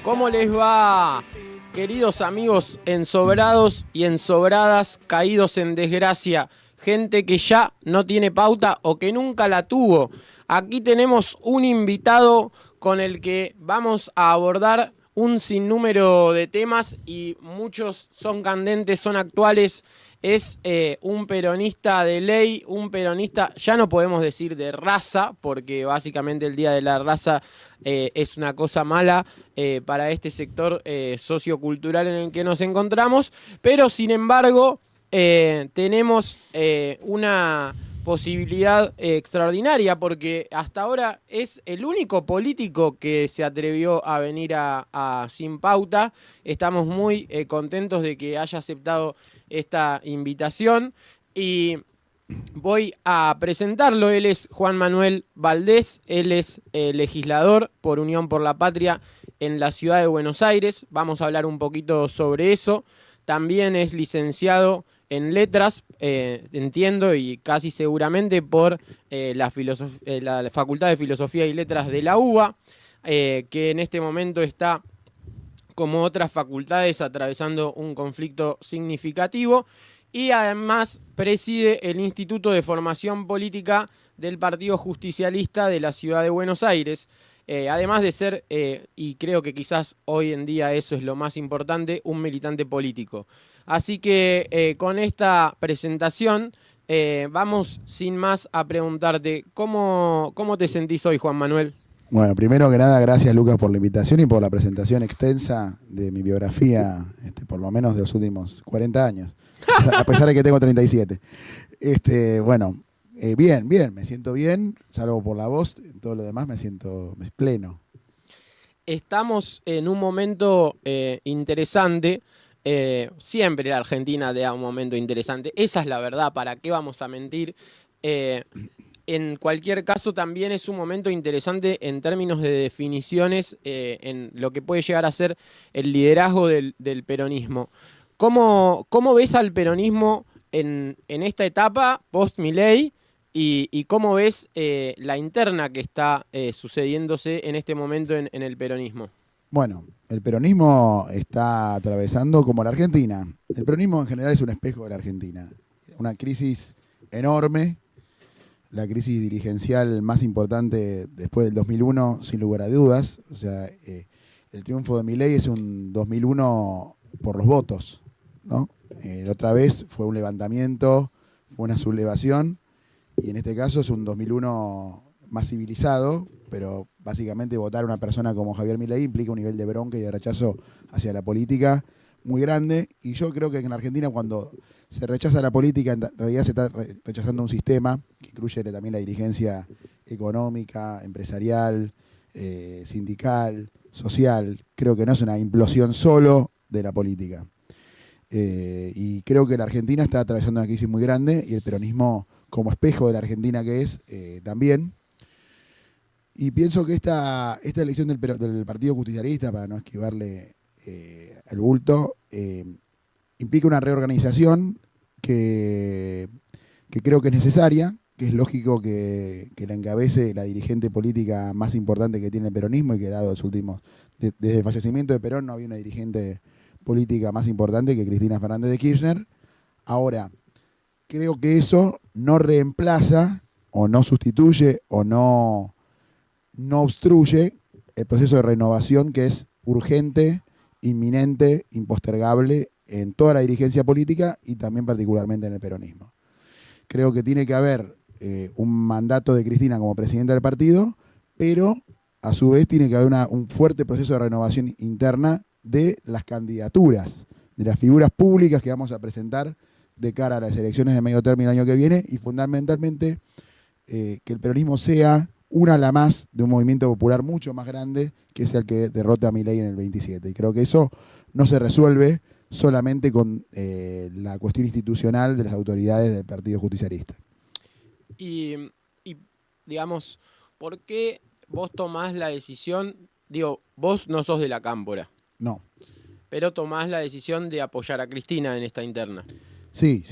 ¿Cómo les va, queridos amigos ensobrados y ensobradas, caídos en desgracia? Gente que ya no tiene pauta o que nunca la tuvo. Aquí tenemos un invitado con el que vamos a abordar un sinnúmero de temas y muchos son candentes, son actuales. Es un peronista de ley, un peronista, ya no podemos decir de raza, porque básicamente el Día de la Raza es una cosa mala para este sector sociocultural en el que nos encontramos, pero sin embargo tenemos una posibilidad extraordinaria, porque hasta ahora es el único político que se atrevió a venir a Sin Pauta. Estamos muy contentos de que haya aceptado esta invitación y voy a presentarlo. Él es Juan Manuel Valdés, él es legislador por Unión por la Patria en la ciudad de Buenos Aires. Vamos a hablar un poquito sobre eso. También es licenciado en letras, entiendo, y casi seguramente por la Facultad de Filosofía y Letras de la UBA, que en este momento está, como otras facultades, atravesando un conflicto significativo, y además preside el Instituto de Formación Política del Partido Justicialista de la Ciudad de Buenos Aires, además de ser, y creo que quizás hoy en día eso es lo más importante, un militante político. Así que con esta presentación vamos sin más a preguntarte, ¿cómo te sentís hoy, Juan Manuel? Bueno, primero que nada, gracias Lucas por la invitación y por la presentación extensa de mi biografía, por lo menos de los últimos 40 años, a pesar de que tengo 37. Bueno, bien, me siento bien, salvo por la voz, en todo lo demás me siento pleno. Estamos en un momento interesante. Siempre la Argentina te da un momento interesante. Esa es la verdad, ¿para qué vamos a mentir? En cualquier caso, también es un momento interesante en términos de definiciones en lo que puede llegar a ser el liderazgo del peronismo. ¿Cómo ves al peronismo en esta etapa post-Milei y cómo ves la interna que está sucediéndose en este momento en el peronismo? Bueno, el peronismo está atravesando como la Argentina. El peronismo en general es un espejo de la Argentina. Una crisis enorme. La crisis dirigencial más importante después del 2001, sin lugar a dudas. O sea, el triunfo de Milei es un 2001 por los votos, ¿no? La otra vez fue un levantamiento, fue una sublevación, y en este caso es un 2001 más civilizado, pero básicamente votar a una persona como Javier Milei implica un nivel de bronca y de rechazo hacia la política muy grande, y yo creo que en Argentina cuando se rechaza la política, en realidad se está rechazando un sistema que incluye también la dirigencia económica, empresarial, sindical, social. Creo que no es una implosión solo de la política. Y creo que la Argentina está atravesando una crisis muy grande y el peronismo, como espejo de la Argentina que es, también. Y pienso que esta elección del Partido Justicialista, para no esquivarle el bulto, implica una reorganización que creo que es necesaria, que es lógico que la encabece la dirigente política más importante que tiene el peronismo y que dado los últimos, desde el fallecimiento de Perón no había una dirigente política más importante que Cristina Fernández de Kirchner. Ahora, creo que eso no reemplaza o no sustituye o no obstruye el proceso de renovación que es urgente, inminente, impostergable en toda la dirigencia política y también particularmente en el peronismo. Creo que tiene que haber un mandato de Cristina como presidenta del partido, pero a su vez tiene que haber un fuerte proceso de renovación interna de las candidaturas, de las figuras públicas que vamos a presentar de cara a las elecciones de medio término el año que viene, y fundamentalmente que el peronismo sea una ala más de un movimiento popular mucho más grande, que es el que derrota a Milei en el 27. Y creo que eso no se resuelve solamente con la cuestión institucional de las autoridades del Partido Justicialista. Y digamos, ¿por qué vos tomás la decisión? Digo, vos no sos de la Cámpora. No. Pero tomás la decisión de apoyar a Cristina en esta interna. Sí.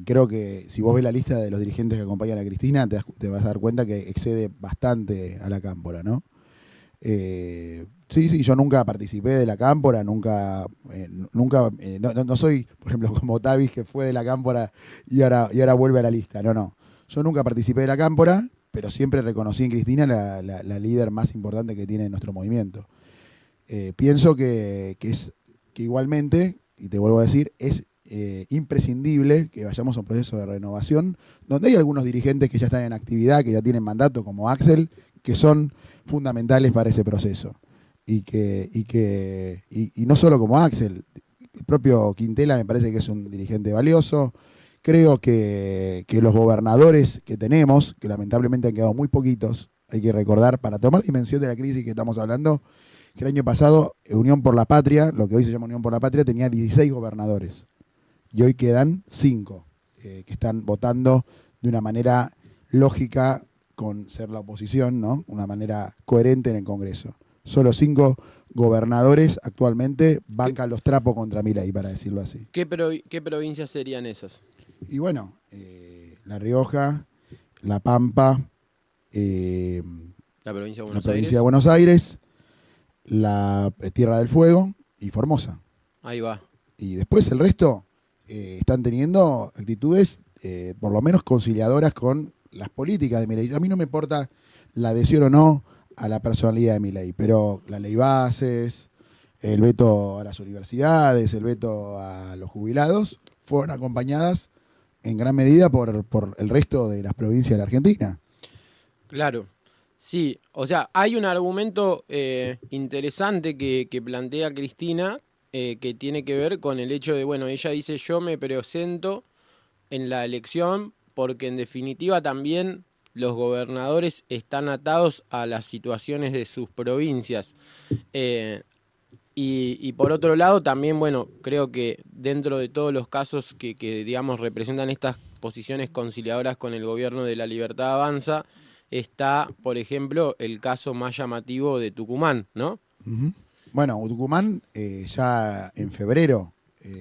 Creo que si vos ves la lista de los dirigentes que acompañan a Cristina, te vas a dar cuenta que excede bastante a la Cámpora, ¿no? Sí, yo nunca participé de la cámpora, no soy, por ejemplo, como Tavis, que fue de la cámpora y ahora vuelve a la lista. No. Yo nunca participé de la cámpora, pero siempre reconocí en Cristina la líder más importante que tiene nuestro movimiento. Pienso que igualmente, y te vuelvo a decir, es imprescindible que vayamos a un proceso de renovación, donde hay algunos dirigentes que ya están en actividad, que ya tienen mandato, como Axel, que son fundamentales para ese proceso. Y no solo como Axel, el propio Quintela me parece que es un dirigente valioso. Creo que los gobernadores que tenemos, que lamentablemente han quedado muy poquitos, hay que recordar, para tomar dimensión de la crisis que estamos hablando, que el año pasado Unión por la Patria, lo que hoy se llama Unión por la Patria, tenía 16 gobernadores. Y hoy quedan 5 que están votando de una manera lógica con ser la oposición, ¿no? Una manera coherente en el Congreso. Solo 5 gobernadores actualmente bancan los trapos contra Milei, para decirlo así. ¿Qué provincias serían esas? Y bueno, La Rioja, La Pampa, La provincia de la Buenos provincia Aires. de Buenos Aires, la Tierra del Fuego y Formosa. Ahí va. Y después el resto están teniendo actitudes por lo menos conciliadoras con las políticas de Milei. A mí no me importa la adhesión o no a la personalidad de Milei, pero la ley bases, el veto a las universidades, el veto a los jubilados, fueron acompañadas en gran medida por el resto de las provincias de la Argentina. Claro. Sí, o sea, hay un argumento interesante que plantea Cristina que tiene que ver con el hecho de, bueno, ella dice yo me presento en la elección porque en definitiva también los gobernadores están atados a las situaciones de sus provincias. Y por otro lado también, bueno, creo que dentro de todos los casos que digamos, representan estas posiciones conciliadoras con el gobierno de La Libertad Avanza, está, por ejemplo, el caso más llamativo de Tucumán, ¿no? Uh-huh. Bueno, Tucumán ya en febrero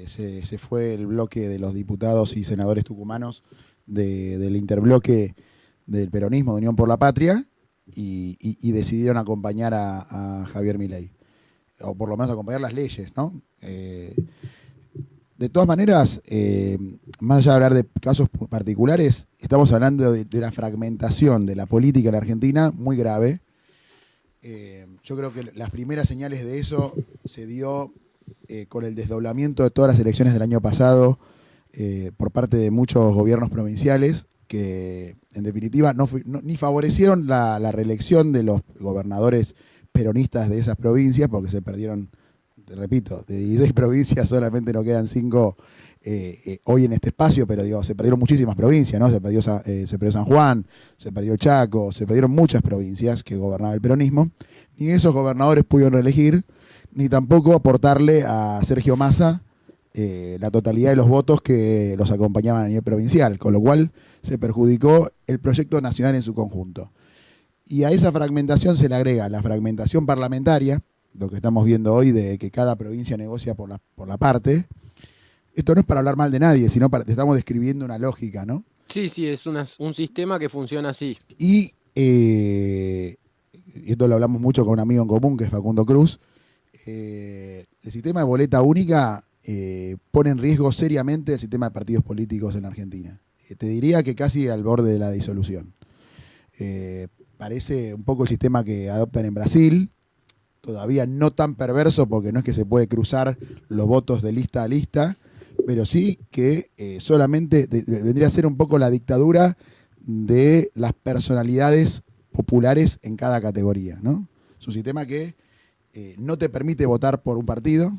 se fue el bloque de los diputados y senadores tucumanos del interbloque del peronismo de Unión por la Patria y decidieron acompañar a Javier Milei, o por lo menos acompañar las leyes, ¿no? De todas maneras, más allá de hablar de casos particulares, estamos hablando de una fragmentación de la política en la Argentina muy grave. Yo creo que las primeras señales de eso se dio con el desdoblamiento de todas las elecciones del año pasado por parte de muchos gobiernos provinciales que, en definitiva, ni favorecieron la reelección de los gobernadores peronistas de esas provincias, porque se perdieron, te repito, de 16 provincias solamente nos quedan 5 hoy en este espacio, pero digo, se perdieron muchísimas provincias, ¿no? Se perdió San Juan, se perdió Chaco, se perdieron muchas provincias que gobernaba el peronismo. Ni esos gobernadores pudieron reelegir, ni tampoco aportarle a Sergio Massa la totalidad de los votos que los acompañaban a nivel provincial, con lo cual se perjudicó el proyecto nacional en su conjunto. Y a esa fragmentación se le agrega la fragmentación parlamentaria, lo que estamos viendo hoy de que cada provincia negocia por la parte. Esto no es para hablar mal de nadie, sino te estamos describiendo una lógica, ¿no? Sí, es un sistema que funciona así. Y esto lo hablamos mucho con un amigo en común, que es Facundo Cruz. El sistema de boleta única pone en riesgo seriamente el sistema de partidos políticos en la Argentina. Te diría que casi al borde de la disolución. Parece un poco el sistema que adoptan en Brasil, todavía no tan perverso porque no es que se puede cruzar los votos de lista a lista, pero sí que solamente vendría a ser un poco la dictadura de las personalidades populares en cada categoría, ¿no? Es un sistema que no te permite votar por un partido,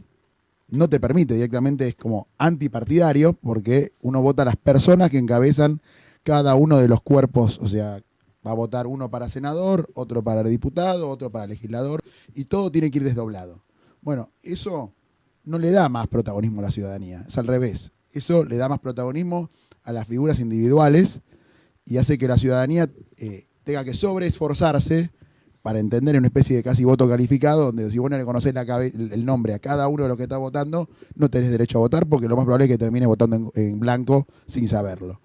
no te permite directamente, es como antipartidario, porque uno vota a las personas que encabezan cada uno de los cuerpos, o sea, va a votar uno para senador, otro para diputado, otro para legislador, y todo tiene que ir desdoblado. Bueno, eso no le da más protagonismo a la ciudadanía, es al revés. Eso le da más protagonismo a las figuras individuales y hace que la ciudadanía tenga que sobreesforzarse para entender una especie de casi voto calificado, donde si vos no le conocés el nombre a cada uno de los que está votando, no tenés derecho a votar, porque lo más probable es que termine votando en blanco sin saberlo.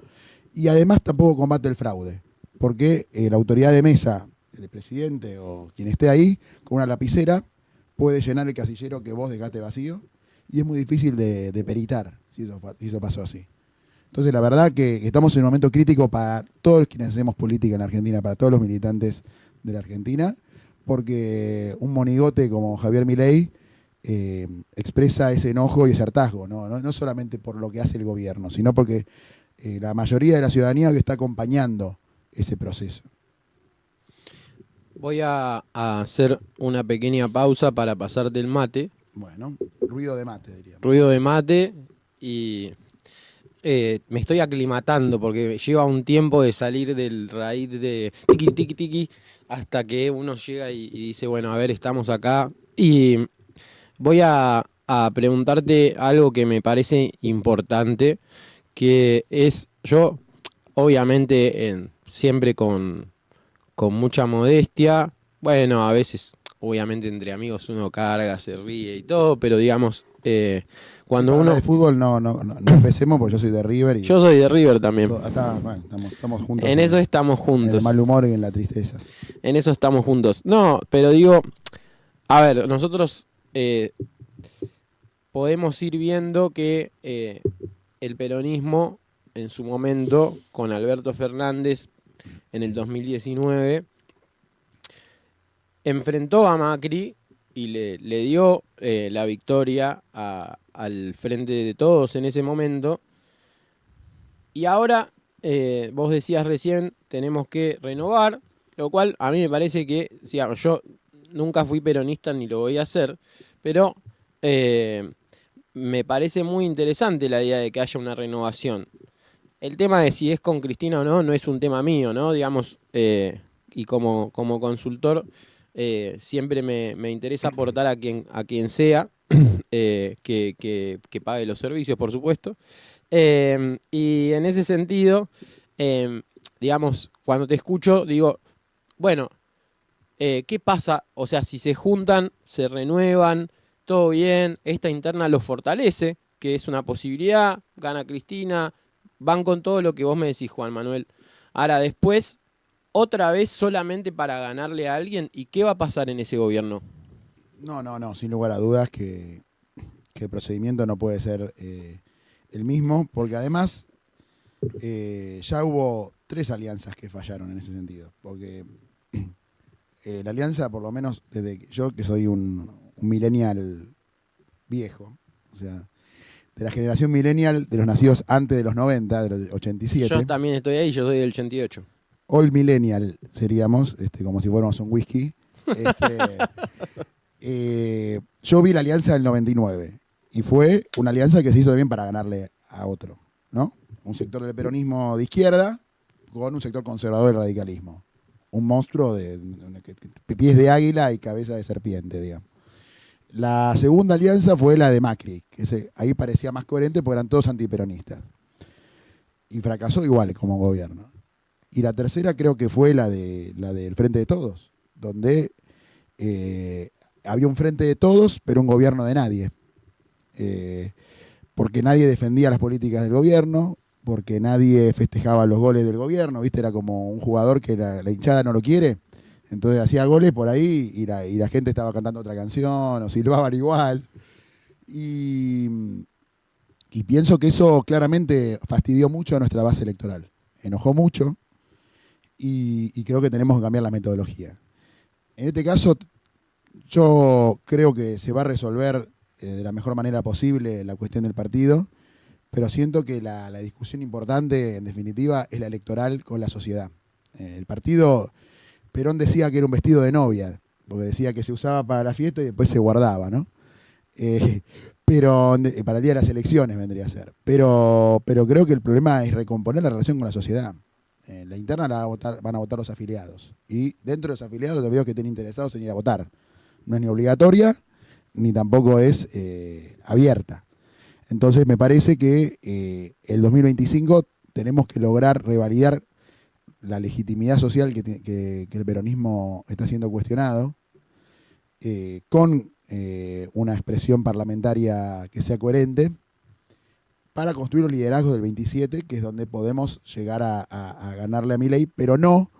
Y además tampoco combate el fraude, porque la autoridad de mesa, el presidente o quien esté ahí, con una lapicera, puede llenar el casillero que vos dejaste vacío y es muy difícil de peritar si eso pasó así. Entonces, la verdad que estamos en un momento crítico para todos quienes hacemos política en Argentina, para todos los militantes de la Argentina, porque un monigote como Javier Milei expresa ese enojo y ese hartazgo, no solamente por lo que hace el gobierno, sino porque la mayoría de la ciudadanía que está acompañando ese proceso. Voy a hacer una pequeña pausa para pasarte el mate. Bueno, ruido de mate, diría. Ruido de mate y me estoy aclimatando porque lleva un tiempo de salir del raíz de tiqui, tiqui, tiqui, hasta que uno llega y dice, bueno, a ver, estamos acá. Y voy a preguntarte algo que me parece importante, que es, yo, obviamente, siempre con mucha modestia, bueno, a veces, obviamente, entre amigos uno carga, se ríe y todo, pero digamos, cuando uno... de fútbol no empecemos porque yo soy de River. Y yo soy de River también. Bueno, estamos juntos. En eso estamos juntos. En el mal humor y en la tristeza. En eso estamos juntos. No, pero digo, a ver, nosotros podemos ir viendo que el peronismo en su momento, con Alberto Fernández en el 2019, enfrentó a Macri y le dio la victoria al Frente de Todos en ese momento. Y ahora, vos decías recién, tenemos que renovar, lo cual a mí me parece que, digamos, yo nunca fui peronista ni lo voy a hacer, pero me parece muy interesante la idea de que haya una renovación. El tema de si es con Cristina o no, no es un tema mío, ¿no? Digamos, y como consultor, siempre me interesa aportar a quien sea, que pague los servicios, por supuesto. Y en ese sentido, digamos, cuando te escucho, digo, bueno, ¿qué pasa? O sea, si se juntan, se renuevan, todo bien, esta interna los fortalece, que es una posibilidad, gana Cristina, van con todo lo que vos me decís, Juan Manuel. Ahora, después, otra vez solamente para ganarle a alguien, ¿y qué va a pasar en ese gobierno? No, sin lugar a dudas que el procedimiento no puede ser el mismo, porque además ya hubo 3 alianzas que fallaron en ese sentido, porque la alianza, por lo menos desde yo que soy un millennial viejo, o sea, de la generación millennial, de los nacidos antes de los 90, de los 87. Yo también estoy ahí, yo soy del 88. All millennial seríamos, como si fuéramos un whisky. Yo vi la alianza del 99 y fue una alianza que se hizo bien para ganarle a otro, ¿no? Un sector del peronismo de izquierda con un sector conservador del radicalismo. Un monstruo de pies de águila y cabeza de serpiente, digamos. La segunda alianza fue la de Macri, que ahí parecía más coherente porque eran todos antiperonistas. Y fracasó igual como gobierno. Y la tercera creo que fue la del Frente de Todos, donde había un Frente de Todos, pero un gobierno de nadie. Porque nadie defendía las políticas del gobierno, porque nadie festejaba los goles del gobierno, ¿viste? Era como un jugador que la hinchada no lo quiere. Entonces hacía goles por ahí y la gente estaba cantando otra canción o silbaban igual. Y pienso que eso claramente fastidió mucho a nuestra base electoral. Enojó mucho y creo que tenemos que cambiar la metodología. En este caso, yo creo que se va a resolver de la mejor manera posible la cuestión del partido, pero siento que la discusión importante, en definitiva, es la electoral con la sociedad. El partido... Perón decía que era un vestido de novia, porque decía que se usaba para la fiesta y después se guardaba, ¿no? Pero para el día de las elecciones vendría a ser. Pero creo que el problema es recomponer la relación con la sociedad. La interna van a votar los afiliados. Y dentro de los afiliados los veo que estén interesados en ir a votar. No es ni obligatoria, ni tampoco es abierta. Entonces me parece que el 2025 tenemos que lograr revalidar la legitimidad social que el peronismo está siendo cuestionado, con una expresión parlamentaria que sea coherente, para construir un liderazgo del 27, que es donde podemos llegar a ganarle a Milei, pero no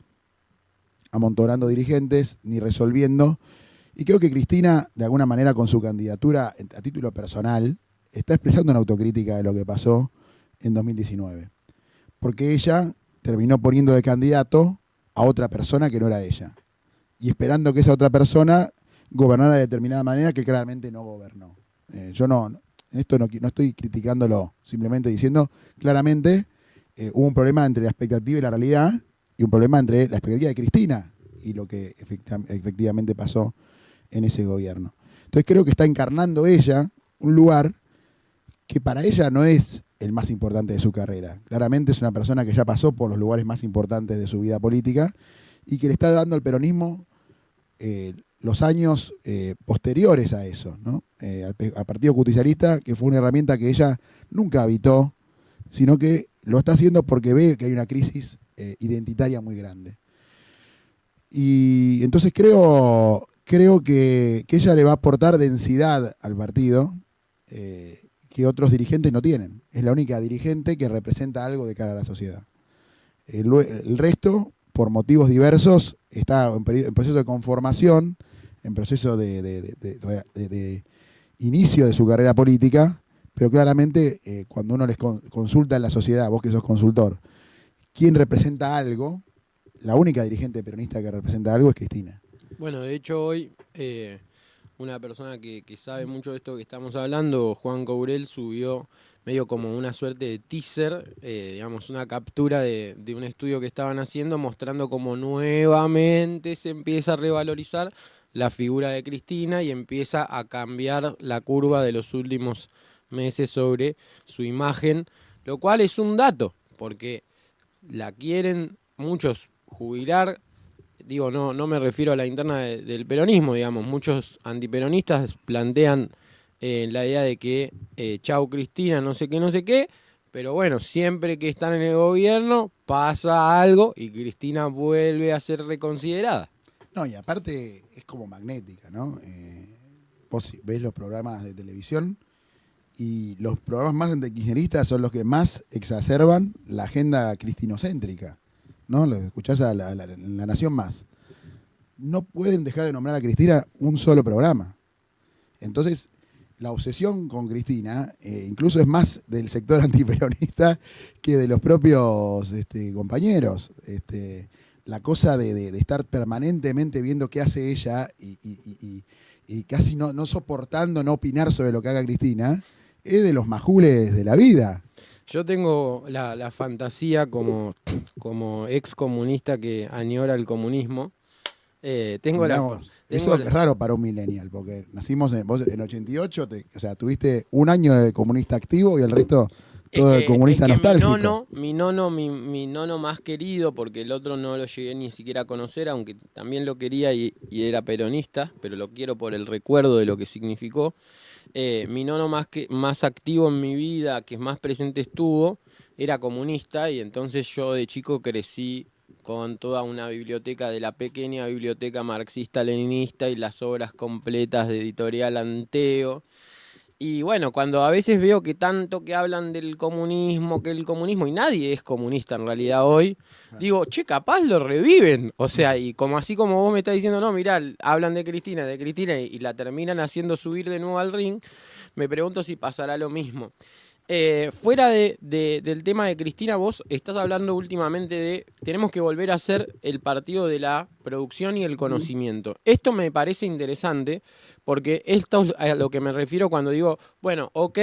amontonando dirigentes ni resolviendo. Y creo que Cristina, de alguna manera, con su candidatura a título personal, está expresando una autocrítica de lo que pasó en 2019. Porque ella terminó poniendo de candidato a otra persona que no era ella. Y esperando que esa otra persona gobernara de determinada manera que claramente no gobernó. Yo en esto no estoy criticándolo, simplemente diciendo claramente hubo un problema entre la expectativa y la realidad, y un problema entre la expectativa de Cristina y lo que efectivamente pasó en ese gobierno. Entonces creo que está encarnando ella un lugar que para ella no es el más importante de su carrera. Claramente es una persona que ya pasó por los lugares más importantes de su vida política y que le está dando al peronismo los años posteriores a eso, ¿no? Al Partido Justicialista, que fue una herramienta que ella nunca habitó, sino que lo está haciendo porque ve que hay una crisis identitaria muy grande. Y entonces creo que ella le va a aportar densidad al partido que otros dirigentes no tienen. Es la única dirigente que representa algo de cara a la sociedad. El resto, por motivos diversos, está en proceso de conformación, en proceso de inicio de su carrera política, pero claramente cuando uno les consulta en la sociedad, vos que sos consultor, ¿quién representa algo? La única dirigente peronista que representa algo es Cristina. Bueno, de hecho hoy una persona que sabe mucho de esto que estamos hablando, Juan Courel, subió medio como una suerte de teaser, digamos una captura de un estudio que estaban haciendo mostrando cómo nuevamente se empieza a revalorizar la figura de Cristina y empieza a cambiar la curva de los últimos meses sobre su imagen, lo cual es un dato, porque la quieren muchos jubilar. Digo, no me refiero a la interna del peronismo, digamos, muchos antiperonistas plantean la idea de que chau Cristina, no sé qué, pero bueno, siempre que están en el gobierno pasa algo y Cristina vuelve a ser reconsiderada. No, y aparte es como magnética, ¿no? Vos ves los programas de televisión y los programas más antikirchneristas son los que más exacerban la agenda cristinocéntrica, ¿no? Lo escuchás a la Nación Más. No pueden dejar de nombrar a Cristina un solo programa. Entonces, la obsesión con Cristina incluso es más del sector antiperonista que de los propios compañeros. La cosa de estar permanentemente viendo qué hace ella y casi no soportando no opinar sobre lo que haga Cristina, es de los majules de la vida. Yo tengo la fantasía como ex comunista que añora el comunismo. Eso es raro para un millennial, porque nacimos vos en 88, o sea, tuviste un año de comunista activo y el resto todo de comunista nostálgico. Mi nono más querido, porque el otro no lo llegué ni siquiera a conocer, aunque también lo quería y era peronista, pero lo quiero por el recuerdo de lo que significó. Mi nono más activo en mi vida, que más presente estuvo, era comunista, y entonces yo de chico crecí con toda una biblioteca de la pequeña biblioteca marxista-leninista y las obras completas de Editorial Anteo. Y bueno, cuando a veces veo que tanto que hablan del comunismo, y nadie es comunista en realidad hoy, digo, che, capaz lo reviven. O sea, y así como vos me estás diciendo, no, mirá, hablan de Cristina y la terminan haciendo subir de nuevo al ring, me pregunto si pasará lo mismo. Fuera del tema de Cristina, vos estás hablando últimamente de tenemos que volver a ser el partido de la producción y el conocimiento. Esto me parece interesante porque esto es a lo que me refiero cuando digo, bueno, ok,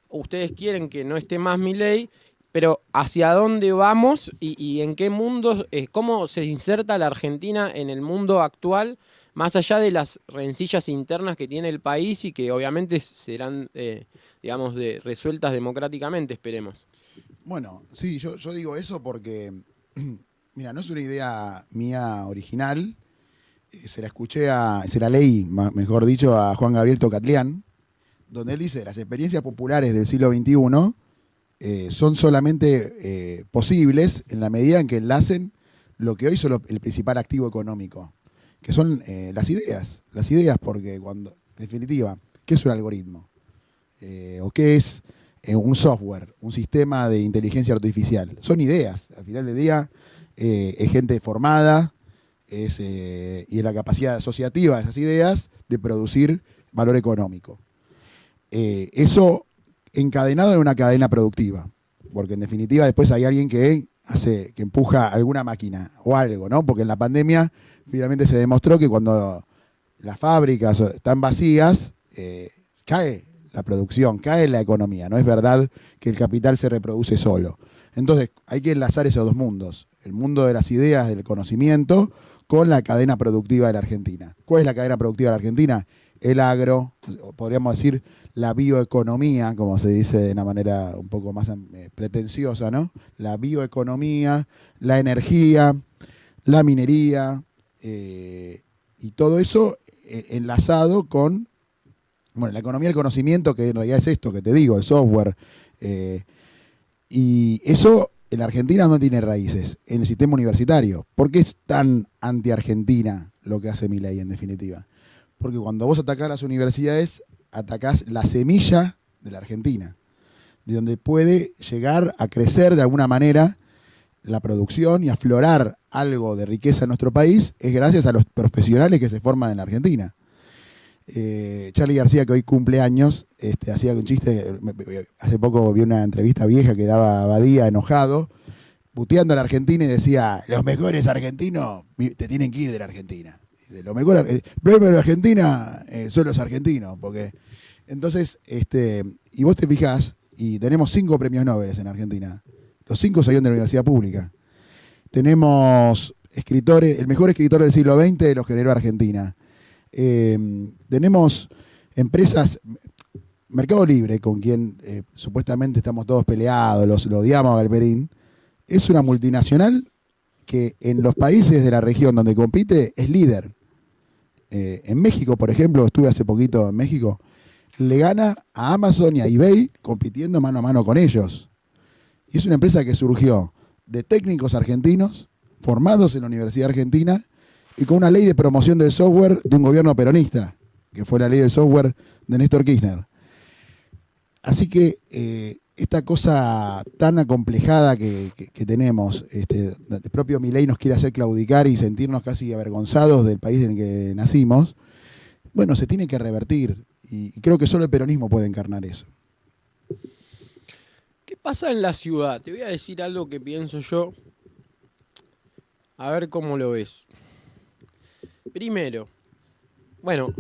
ustedes quieren que no esté más Milei, pero ¿hacia dónde vamos y en qué mundo, cómo se inserta la Argentina en el mundo actual, más allá de las rencillas internas que tiene el país y que obviamente serán, digamos, resueltas democráticamente, esperemos? Bueno, sí, yo digo eso porque, mira, no es una idea mía original, se la leí, mejor dicho, a Juan Gabriel Tocatlián, donde él dice, las experiencias populares del siglo XXI son solamente posibles en la medida en que enlacen lo que hoy son el principal activo económico, que son las ideas, porque en definitiva, ¿qué es un algoritmo? ¿O qué es un software, un sistema de inteligencia artificial? Son ideas, al final del día es gente formada, y en la capacidad asociativa de esas ideas de producir valor económico. Eso encadenado en una cadena productiva, porque en definitiva después hay alguien que empuja alguna máquina o algo, ¿no? Porque en la pandemia finalmente se demostró que cuando las fábricas están vacías, cae la producción, cae la economía. No es verdad que el capital se reproduce solo. Entonces hay que enlazar esos dos mundos, el mundo de las ideas, del conocimiento, con la cadena productiva de la Argentina. ¿Cuál es la cadena productiva de la Argentina? El agro, podríamos decir la bioeconomía, como se dice de una manera un poco más pretenciosa, ¿no? La bioeconomía, la energía, la minería, y todo eso enlazado con, bueno, la economía del conocimiento, que en realidad es esto que te digo, el software. Y eso en la Argentina no tiene raíces, en el sistema universitario. ¿Por qué es tan anti-Argentina lo que hace Milei en definitiva? Porque cuando vos atacás las universidades, atacás la semilla de la Argentina, de donde puede llegar a crecer de alguna manera la producción y aflorar algo de riqueza en nuestro país, es gracias a los profesionales que se forman en la Argentina. Charly García, que hoy cumple años, hacía un chiste, hace poco vi una entrevista vieja que daba Badía enojado, puteando a la Argentina y decía, los mejores argentinos te tienen que ir de la Argentina. Lo mejor, el problema de la Argentina son los argentinos, porque entonces, y vos te fijás, y tenemos 5 premios Nobel en Argentina, los 5 salieron de la universidad pública. Tenemos escritores, el mejor escritor del siglo XX los generó Argentina. Tenemos empresas, Mercado Libre, con quien supuestamente estamos todos peleados, lo odiamos a Galperín, es una multinacional que en los países de la región donde compite es líder. En México, por ejemplo, estuve hace poquito en México, le gana a Amazon y a eBay compitiendo mano a mano con ellos. Y es una empresa que surgió de técnicos argentinos formados en la Universidad Argentina y con una ley de promoción del software de un gobierno peronista, que fue la ley del software de Néstor Kirchner. Así que esta cosa tan acomplejada que tenemos, el propio Milei nos quiere hacer claudicar y sentirnos casi avergonzados del país en el que nacimos, bueno, se tiene que revertir y creo que solo el peronismo puede encarnar eso. ¿Qué pasa en la ciudad? Te voy a decir algo que pienso yo, a ver cómo lo ves. Primero, bueno,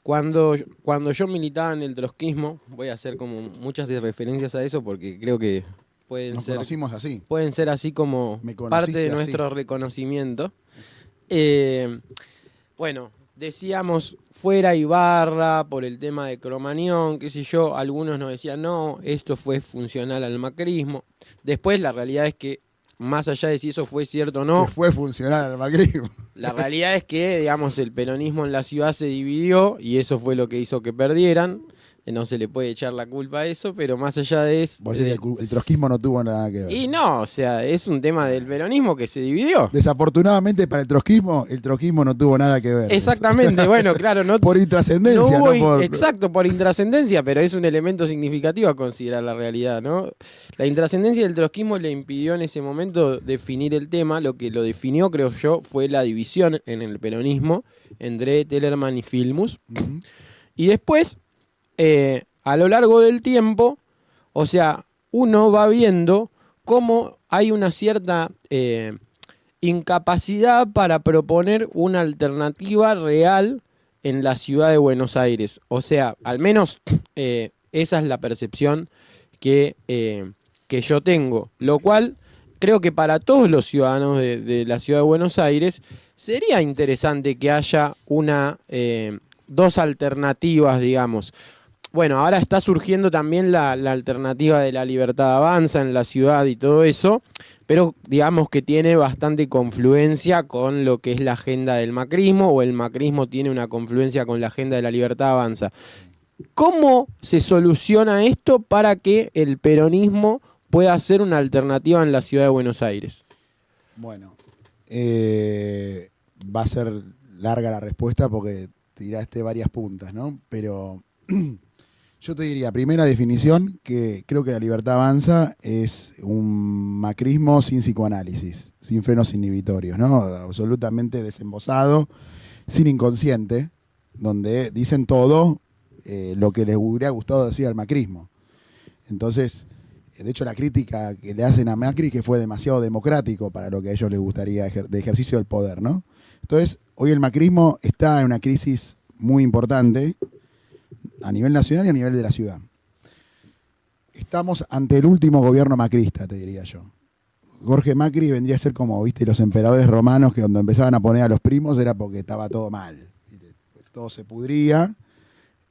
cuando yo militaba en el trotskismo, voy a hacer como muchas referencias a eso porque creo que Nos conocimos así. Pueden ser así como parte de nuestro reconocimiento. Bueno, decíamos fuera Ibarra por el tema de Cromañón, qué sé yo, algunos nos decían no, esto fue funcional al macrismo. Después la realidad es que más allá de si eso fue cierto o no, que fue funcional al macrismo. La realidad es que, digamos, el peronismo en la ciudad se dividió y eso fue lo que hizo que perdieran. No se le puede echar la culpa a eso, pero más allá de eso... Vos decís que el trotskismo no tuvo nada que ver. Y no, o sea, es un tema del peronismo que se dividió. Desafortunadamente para el trotskismo no tuvo nada que ver. Exactamente, bueno, claro, no... por intrascendencia, no por... Exacto, por intrascendencia, pero es un elemento significativo a considerar la realidad, ¿no? La intrascendencia del trotskismo le impidió en ese momento definir el tema. Lo que lo definió, creo yo, fue la división en el peronismo entre Tellerman y Filmus. Uh-huh. Y después... a lo largo del tiempo, o sea, uno va viendo cómo hay una cierta incapacidad para proponer una alternativa real en la ciudad de Buenos Aires. O sea, al menos esa es la percepción que yo tengo, lo cual creo que para todos los ciudadanos de la ciudad de Buenos Aires sería interesante que haya dos alternativas, digamos. Bueno, ahora está surgiendo también la alternativa de La Libertad Avanza en la ciudad y todo eso, pero digamos que tiene bastante confluencia con lo que es la agenda del macrismo, o el macrismo tiene una confluencia con la agenda de La Libertad Avanza. ¿Cómo se soluciona esto para que el peronismo pueda ser una alternativa en la ciudad de Buenos Aires? Bueno, va a ser larga la respuesta porque tiraste varias puntas, ¿no? Pero... Yo te diría, primera definición, que creo que La Libertad Avanza es un macrismo sin psicoanálisis, sin frenos inhibitorios, ¿no? Absolutamente desembosado, sin inconsciente, donde dicen todo lo que les hubiera gustado decir al macrismo. Entonces, de hecho, la crítica que le hacen a Macri es que fue demasiado democrático para lo que a ellos les gustaría de ejercicio del poder, ¿no? Entonces, hoy el macrismo está en una crisis muy importante a nivel nacional y a nivel de la ciudad. Estamos ante el último gobierno macrista, te diría yo. Jorge Macri vendría a ser como, viste, los emperadores romanos que cuando empezaban a poner a los primos era porque estaba todo mal. Todo se pudría.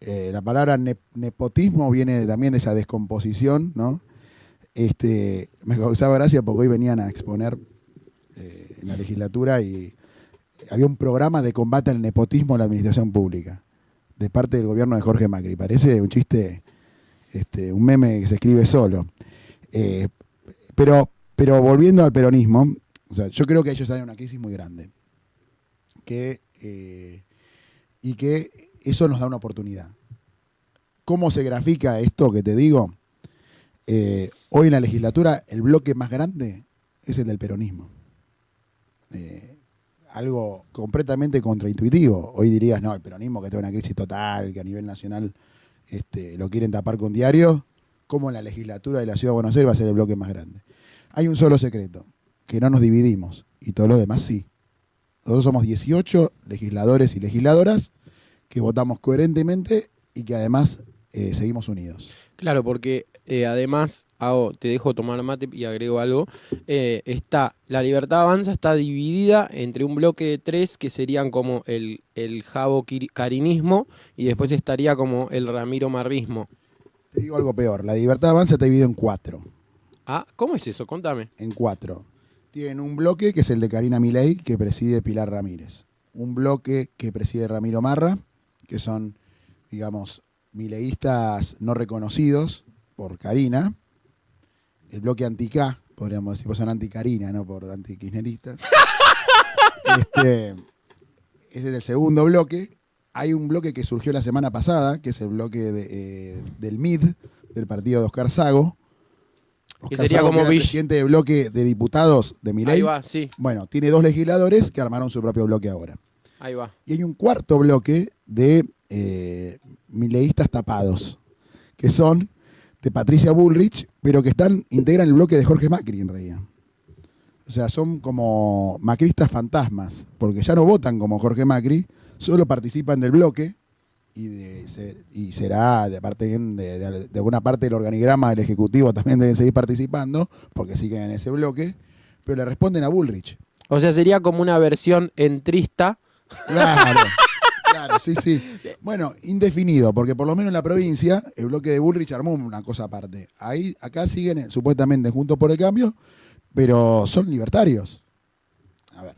La palabra nepotismo viene también de esa descomposición, ¿no? Me causaba gracia porque hoy venían a exponer en la legislatura y había un programa de combate al nepotismo en la administración pública de parte del gobierno de Jorge Macri. Parece un chiste, un meme que se escribe solo. Pero volviendo al peronismo, o sea, yo creo que ellos están en una crisis muy grande. Y que eso nos da una oportunidad. ¿Cómo se grafica esto que te digo? Hoy en la legislatura el bloque más grande es el del peronismo. Algo completamente contraintuitivo. Hoy dirías, no, el peronismo que está en una crisis total, que a nivel nacional lo quieren tapar con diarios, ¿cómo en la legislatura de la Ciudad de Buenos Aires va a ser el bloque más grande? Hay un solo secreto, que no nos dividimos, y todos los demás sí. Nosotros somos 18 legisladores y legisladoras que votamos coherentemente y que además seguimos unidos. Claro, porque además, te dejo tomar mate y agrego algo, La Libertad Avanza está dividida entre un bloque de 3 que serían como el Javo Carinismo y después estaría como el Ramiro Marrismo. Te digo algo peor, La Libertad Avanza está dividido en 4. Ah, ¿cómo es eso? Contame. En 4. Tienen un bloque que es el de Karina Milei, que preside Pilar Ramírez. Un bloque que preside Ramiro Marra, que son, digamos, mileístas no reconocidos por Karina. El bloque anti-K, podríamos decir, pues son anti-Karina, no por anti-kirchneristas. Ese es el segundo bloque. Hay un bloque que surgió la semana pasada, que es el bloque del MID, del partido de Oscar Sago. Que sería Sago, como que era el presidente de bloque de diputados de Milei. Ahí va, sí. Bueno, tiene 2 legisladores que armaron su propio bloque ahora. Ahí va. Y hay un cuarto bloque de mileístas tapados, que son de Patricia Bullrich, pero que integran el bloque de Jorge Macri en realidad. O sea, son como macristas fantasmas, porque ya no votan como Jorge Macri, solo participan del bloque y será de alguna parte del organigrama del Ejecutivo también deben seguir participando, porque siguen en ese bloque, pero le responden a Bullrich. O sea, sería como una versión entrista. Claro. Claro, sí, sí. Bueno, indefinido, porque por lo menos en la provincia el bloque de Bullrich armó una cosa aparte. Acá siguen supuestamente Juntos por el Cambio, pero son libertarios. A ver,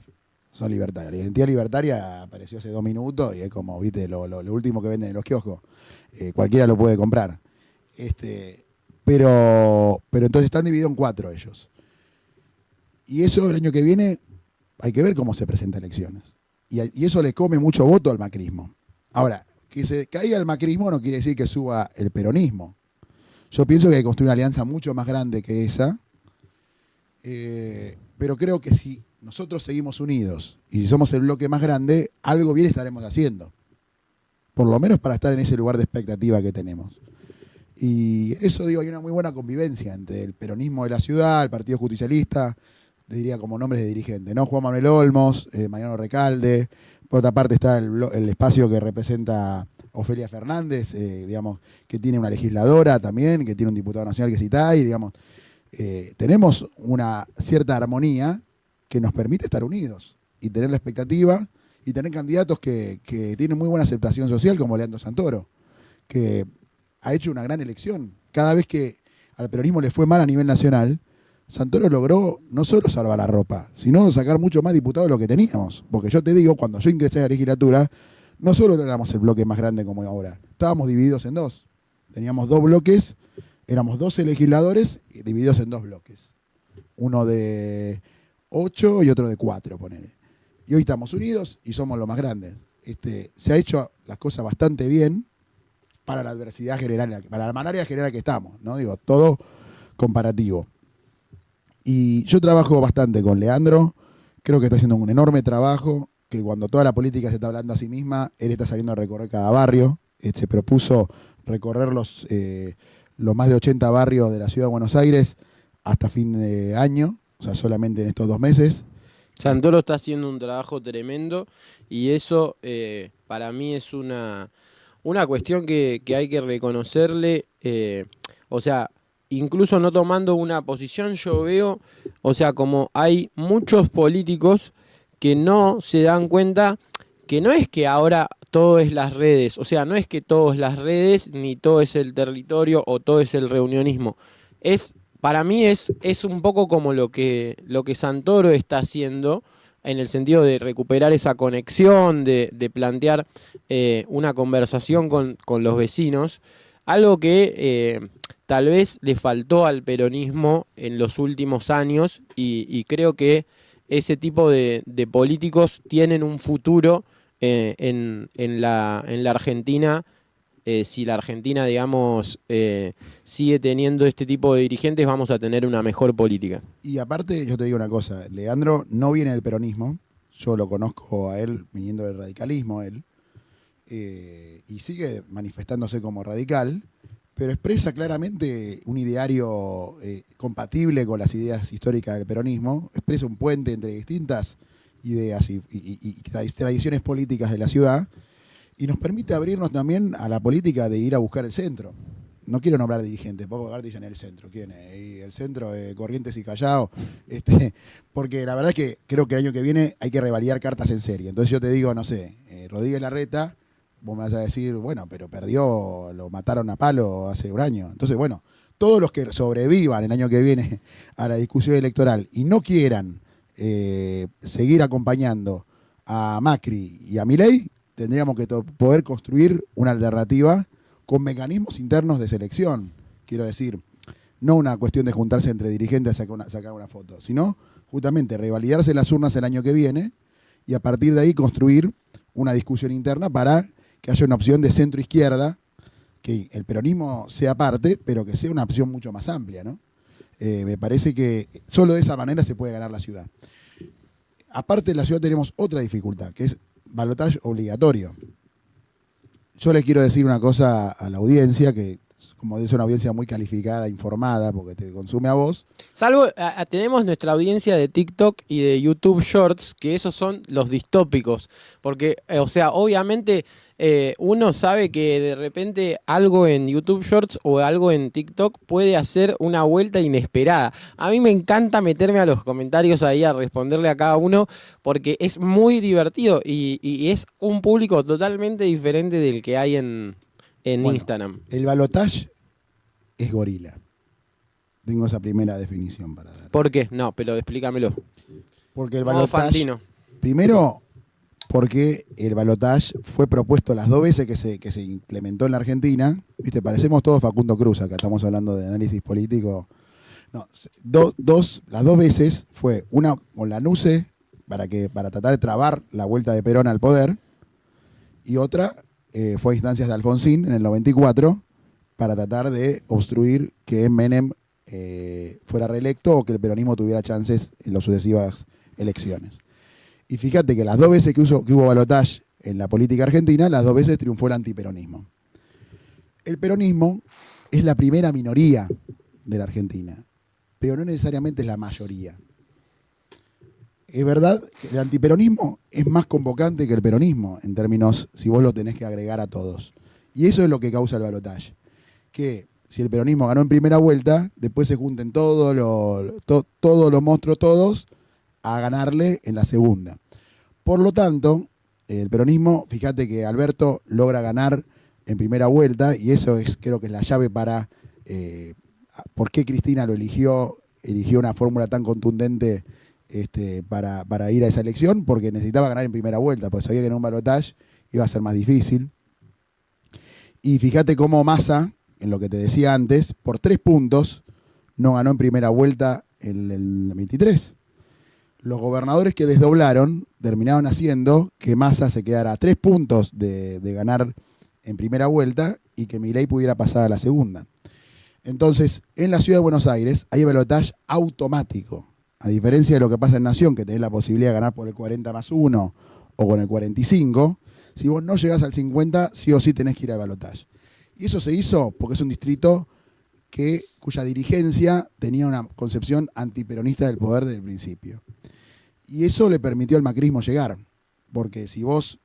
son libertarios. La identidad libertaria apareció hace 2 minutos y es como, viste, lo último que venden en los kioscos. Cualquiera lo puede comprar. Pero entonces están divididos en 4 ellos. Y eso el año que viene hay que ver cómo se presenta elecciones. Y eso le come mucho voto al macrismo. Ahora, que se caiga el macrismo no quiere decir que suba el peronismo. Yo pienso que hay que construir una alianza mucho más grande que esa. Pero creo que si nosotros seguimos unidos y si somos el bloque más grande, algo bien estaremos haciendo. Por lo menos para estar en ese lugar de expectativa que tenemos. Y eso, digo, hay una muy buena convivencia entre el peronismo de la ciudad, el Partido Justicialista, te diría como nombres de dirigentes, ¿no? Juan Manuel Olmos, Mariano Recalde. Por otra parte está el espacio que representa Ofelia Fernández, digamos, que tiene una legisladora también, que tiene un diputado nacional que es Itay, digamos. Tenemos una cierta armonía que nos permite estar unidos y tener la expectativa y tener candidatos que tienen muy buena aceptación social, como Leandro Santoro, que ha hecho una gran elección. Cada vez que al peronismo le fue mal a nivel nacional, Santoro logró no solo salvar la ropa, sino sacar mucho más diputados de lo que teníamos. Porque yo te digo, cuando yo ingresé a la legislatura, no solo éramos el bloque más grande como ahora, estábamos divididos en 2. Teníamos 2 bloques, éramos 12 legisladores divididos en 2 bloques. Uno de 8 y otro de 4, ponele. Y hoy estamos unidos y somos los más grandes. Se ha hecho las cosas bastante bien para la adversidad general, para la malaria general que estamos, ¿no? Digo, todo comparativo. Y yo trabajo bastante con Leandro, creo que está haciendo un enorme trabajo, que cuando toda la política se está hablando a sí misma, él está saliendo a recorrer cada barrio, se propuso recorrer los más de 80 barrios de la ciudad de Buenos Aires hasta fin de año, o sea, solamente en estos 2 meses. Santoro está haciendo un trabajo tremendo y eso para mí es una cuestión que hay que reconocerle, o sea, incluso no tomando una posición, yo veo, o sea, como hay muchos políticos que no se dan cuenta que no es que ahora todo es las redes, o sea, no es que todo es las redes, ni todo es el territorio o todo es el reunionismo. Para mí es un poco como lo que Santoro está haciendo, en el sentido de recuperar esa conexión, de plantear una conversación con los vecinos, algo que tal vez le faltó al peronismo en los últimos años y creo que ese tipo de políticos tienen un futuro en la Argentina. Si la Argentina, digamos, sigue teniendo este tipo de dirigentes, vamos a tener una mejor política. Y aparte, yo te digo una cosa, Leandro no viene del peronismo, yo lo conozco a él viniendo del radicalismo, y sigue manifestándose como radical, pero expresa claramente un ideario compatible con las ideas históricas del peronismo, expresa un puente entre distintas ideas y tradiciones políticas de la ciudad, y nos permite abrirnos también a la política de ir a buscar el centro. No quiero nombrar dirigentes, poco lugar dicen el centro. ¿Quién es? Y el centro de Corrientes y Callao. Porque la verdad es que creo que el año que viene hay que revalidar cartas en serie. Entonces yo te digo, no sé, Rodríguez Larreta, vos me vas a decir, bueno, pero perdió, lo mataron a palo hace un año. Entonces, bueno, todos los que sobrevivan el año que viene a la discusión electoral y no quieran seguir acompañando a Macri y a Milei, tendríamos que poder construir una alternativa con mecanismos internos de selección. Quiero decir, no una cuestión de juntarse entre dirigentes a sacar una foto, sino justamente revalidarse las urnas el año que viene y a partir de ahí construir una discusión interna para que haya una opción de centro-izquierda, que el peronismo sea parte, pero que sea una opción mucho más amplia, ¿no? Me parece que solo de esa manera se puede ganar la ciudad. Aparte de la ciudad tenemos otra dificultad, que es balotaje obligatorio. Yo le quiero decir una cosa a la audiencia, que como dice una audiencia muy calificada, informada, porque te consume a vos. Salvo, tenemos nuestra audiencia de TikTok y de YouTube Shorts, que esos son los distópicos. Porque, o sea, obviamente uno sabe que de repente algo en YouTube Shorts o algo en TikTok puede hacer una vuelta inesperada. A mí me encanta meterme a los comentarios ahí a responderle a cada uno porque es muy divertido y es un público totalmente diferente del que hay en Instagram. El balotaje es gorila. Tengo esa primera definición para dar. ¿Por qué? No, pero explícamelo. Porque el balotaje... Primero, porque el balotaje fue propuesto las 2 veces que se implementó en la Argentina. Viste, parecemos todos Facundo Cruz, acá estamos hablando de análisis político. No, las 2 veces fue una con la NUCE para tratar de trabar la vuelta de Perón al poder, y otra fue a instancias de Alfonsín en el 94 para tratar de obstruir que Menem fuera reelecto o que el peronismo tuviera chances en las sucesivas elecciones. Y fíjate que las 2 veces que hubo balotaje en la política argentina, las 2 veces triunfó el antiperonismo. El peronismo es la primera minoría de la Argentina, pero no necesariamente es la mayoría. Es verdad que el antiperonismo es más convocante que el peronismo, en términos, si vos lo tenés que agregar a todos. Y eso es lo que causa el balotaje. Que si el peronismo ganó en primera vuelta, después se junten todos los monstruos todos a ganarle en la segunda. Por lo tanto, el peronismo, fíjate que Alberto logra ganar en primera vuelta, y eso creo que es la llave para por qué Cristina eligió una fórmula tan contundente para ir a esa elección, porque necesitaba ganar en primera vuelta, porque sabía que en un balotaje iba a ser más difícil. Y fíjate cómo Massa, en lo que te decía antes, por 3 puntos no ganó en primera vuelta en el 23. Los gobernadores que desdoblaron terminaron haciendo que Massa se quedara a 3 puntos de ganar en primera vuelta y que Milei pudiera pasar a la segunda. Entonces, en la ciudad de Buenos Aires hay balotaje automático. A diferencia de lo que pasa en Nación, que tenés la posibilidad de ganar por el 40+1 o con el 45, si vos no llegás al 50, sí o sí tenés que ir al balotaje. Y eso se hizo porque es un distrito cuya dirigencia tenía una concepción antiperonista del poder desde el principio. Y eso le permitió al macrismo llegar, porque si vos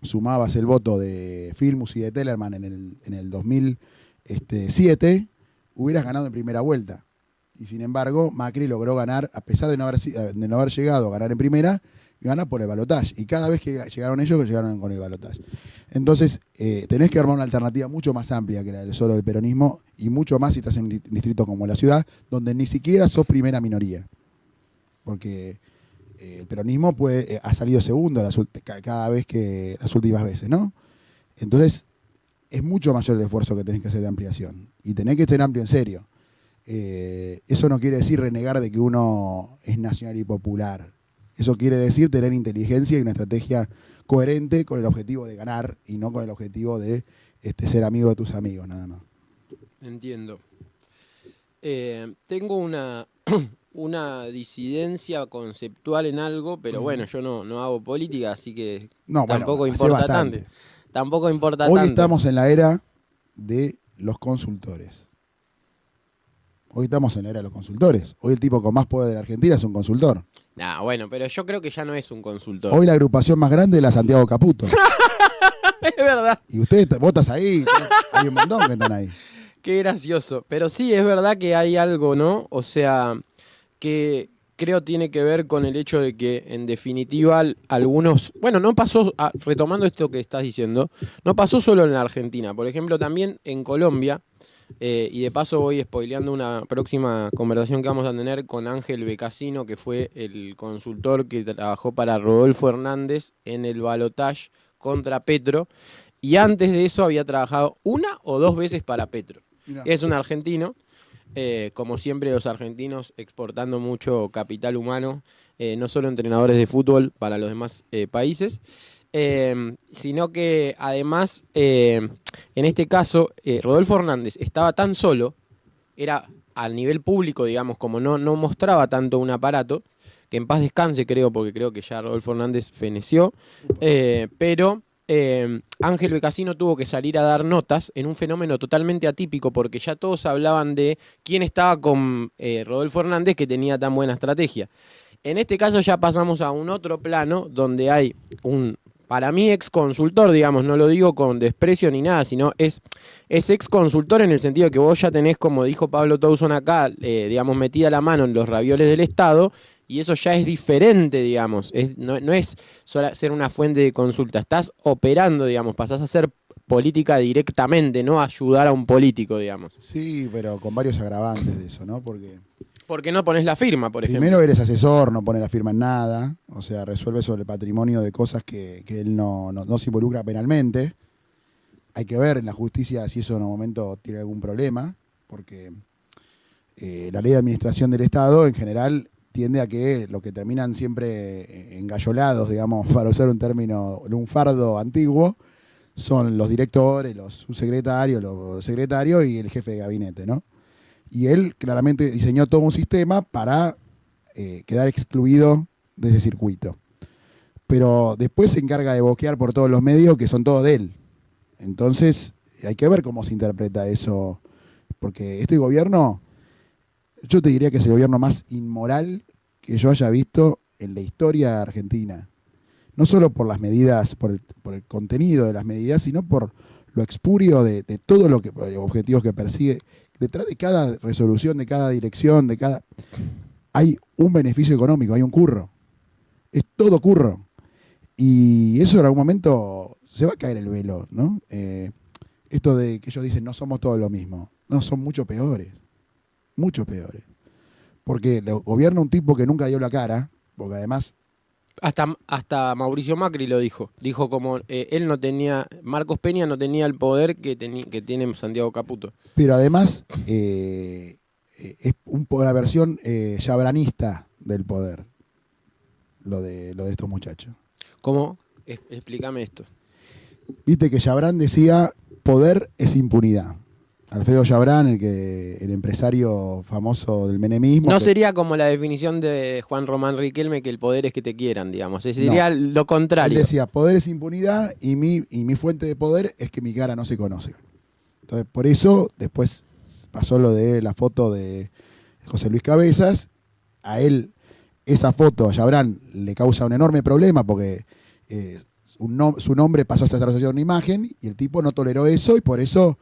sumabas el voto de Filmus y de Tellerman en el 2007, hubieras ganado en primera vuelta. Y sin embargo, Macri logró ganar, a pesar de no haber llegado a ganar en primera, gana por el balotaje. Y cada vez que llegaron ellos, que llegaron con el balotaje. Entonces, tenés que armar una alternativa mucho más amplia que la del solo del peronismo, y mucho más si estás en un distrito como la ciudad, donde ni siquiera sos primera minoría. Porque el peronismo ha salido segundo cada vez que las últimas veces, ¿no? Entonces, es mucho mayor el esfuerzo que tenés que hacer de ampliación. Y tenés que ser amplio en serio. Eso no quiere decir renegar de que uno es nacional y popular. Eso quiere decir tener inteligencia y una estrategia coherente con el objetivo de ganar y no con el objetivo de ser amigo de tus amigos, nada más. Entiendo. Tengo una disidencia conceptual en algo, pero bueno, yo no hago política, así que tampoco importa tanto. Tampoco importa tanto. Hoy estamos en la era de los consultores. Hoy el tipo con más poder de la Argentina es un consultor. Nah, bueno, pero yo creo que ya no es un consultor. Hoy la agrupación más grande es la Santiago Caputo. Es verdad. Y ustedes votas ahí, hay un montón que están ahí. Qué gracioso. Pero sí, es verdad que hay algo, ¿no? O sea, que creo tiene que ver con el hecho de que, en definitiva, algunos... Bueno, no pasó, retomando esto que estás diciendo, no pasó solo en la Argentina. Por ejemplo, también en Colombia, y de paso voy spoileando una próxima conversación que vamos a tener con Ángel Becasino, que fue el consultor que trabajó para Rodolfo Hernández en el balotaje contra Petro, y antes de eso había trabajado 1 o 2 veces para Petro. Mirá. Es un argentino, como siempre los argentinos exportando mucho capital humano, no solo entrenadores de fútbol para los demás países, sino que además, en este caso, Rodolfo Hernández estaba tan solo, era al nivel público, digamos, como no mostraba tanto un aparato, que en paz descanse creo, porque creo que ya Rodolfo Hernández feneció, pero Ángel Becasino tuvo que salir a dar notas en un fenómeno totalmente atípico, porque ya todos hablaban de quién estaba con Rodolfo Hernández, que tenía tan buena estrategia. En este caso ya pasamos a un otro plano donde hay un, para mí, ex consultor, digamos, no lo digo con desprecio ni nada, sino es ex consultor en el sentido de que vos ya tenés, como dijo Pablo Tauson acá, digamos, metida la mano en los ravioles del Estado, y eso ya es diferente, digamos, no es solo ser una fuente de consulta, estás operando, digamos, pasás a hacer política directamente, no ayudar a un político, digamos. Sí, pero con varios agravantes de eso, ¿no? Porque no pones la firma, por ejemplo. Primero eres asesor, no pones la firma en nada, o sea, resuelve sobre el patrimonio de cosas que él no se involucra penalmente. Hay que ver en la justicia si eso en un momento tiene algún problema, porque la ley de administración del Estado en general tiende a que los que terminan siempre engallolados, digamos, para usar un término, un fardo antiguo, son los directores, los subsecretarios, los secretarios y el jefe de gabinete, ¿no? Y él claramente diseñó todo un sistema para quedar excluido de ese circuito. Pero después se encarga de boquear por todos los medios que son todos de él. Entonces hay que ver cómo se interpreta eso. Porque este gobierno, yo te diría que es el gobierno más inmoral que yo haya visto en la historia de Argentina. No solo por las medidas, por el contenido de las medidas, sino por lo expurio de todo lo que, los objetivos que persigue. Detrás de cada resolución, de cada dirección, hay un beneficio económico, hay un curro. Es todo curro. Y eso en algún momento se va a caer el velo, ¿no? Esto de que ellos dicen no somos todos lo mismo. No, son mucho peores. Mucho peores. Porque gobierna un tipo que nunca dio la cara, porque además... Hasta Mauricio Macri lo dijo. Dijo como él no tenía, Marcos Peña no tenía el poder que tiene Santiago Caputo. Pero además es una versión yabranista del poder, lo de estos muchachos. ¿Cómo? Explícame esto. Viste que Chabrán decía, poder es impunidad. Alfredo Chabrán, el empresario famoso del menemismo. No sería como la definición de Juan Román Riquelme, que el poder es que te quieran, digamos. Sería lo contrario. Él decía, poder es impunidad y mi fuente de poder es que mi cara no se conoce. Entonces, por eso, después pasó lo de la foto de José Luis Cabezas. A él, esa foto, a Chabrán, le causa un enorme problema porque su nombre pasó a estar asociado a una imagen y el tipo no toleró eso y por eso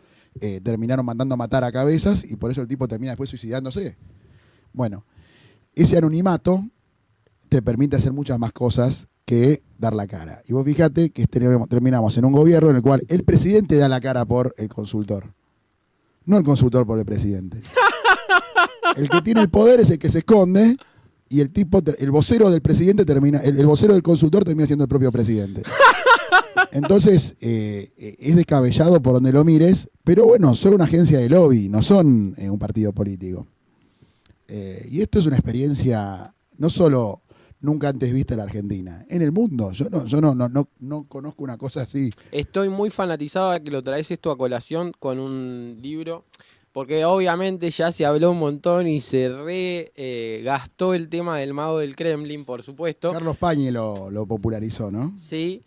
terminaron mandando a matar a Cabezas y por eso el tipo termina después suicidándose. Bueno, ese anonimato te permite hacer muchas más cosas que dar la cara. Y vos fíjate que terminamos en un gobierno en el cual el presidente da la cara por el consultor, no el consultor por el presidente. El que tiene el poder es el que se esconde y el vocero del presidente el vocero del consultor termina siendo el propio presidente. Entonces, es descabellado por donde lo mires, pero bueno, son una agencia de lobby, no son un partido político. Y esto es una experiencia no solo nunca antes vista en la Argentina, en el mundo. Yo no conozco una cosa así. Estoy muy fanatizado de que lo traes esto a colación con un libro, porque obviamente ya se habló un montón y se gastó el tema del mago del Kremlin, por supuesto. Carlos Pañi lo popularizó, ¿no? Sí,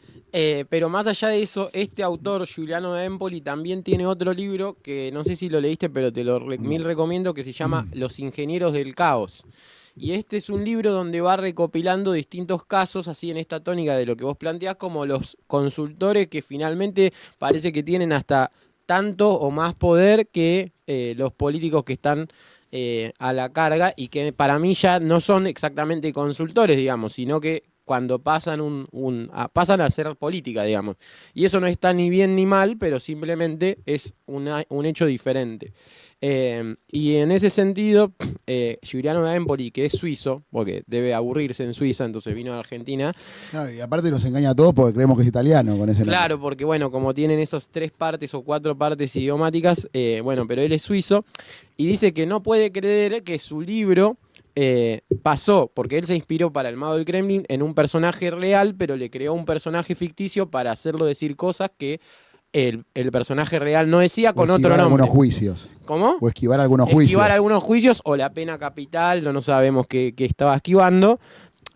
pero más allá de eso, este autor, Giuliano de Empoli, también tiene otro libro que no sé si lo leíste, pero te lo mil recomiendo, que se llama Los Ingenieros del Caos. Y este es un libro donde va recopilando distintos casos, así en esta tónica de lo que vos planteás, como los consultores que finalmente parece que tienen hasta tanto o más poder que los políticos que están a la carga y que para mí ya no son exactamente consultores, digamos, sino que cuando pasan pasan a ser política, digamos. Y eso no está ni bien ni mal, pero simplemente es un hecho diferente. Y en ese sentido, Giuliano de Empoli, que es suizo, porque debe aburrirse en Suiza, entonces vino a Argentina. No, y aparte nos engaña a todos porque creemos que es italiano con ese nombre. Claro, porque bueno, como tienen esas 3 partes o 4 partes idiomáticas, bueno, pero él es suizo, y dice que no puede creer que su libro pasó, porque él se inspiró para el mago del Kremlin en un personaje real, pero le creó un personaje ficticio para hacerlo decir cosas que el personaje real no decía con otro nombre. Algunos juicios. ¿Cómo? O esquivar algunos juicios. Esquivar algunos juicios o la pena capital, no sabemos qué estaba esquivando.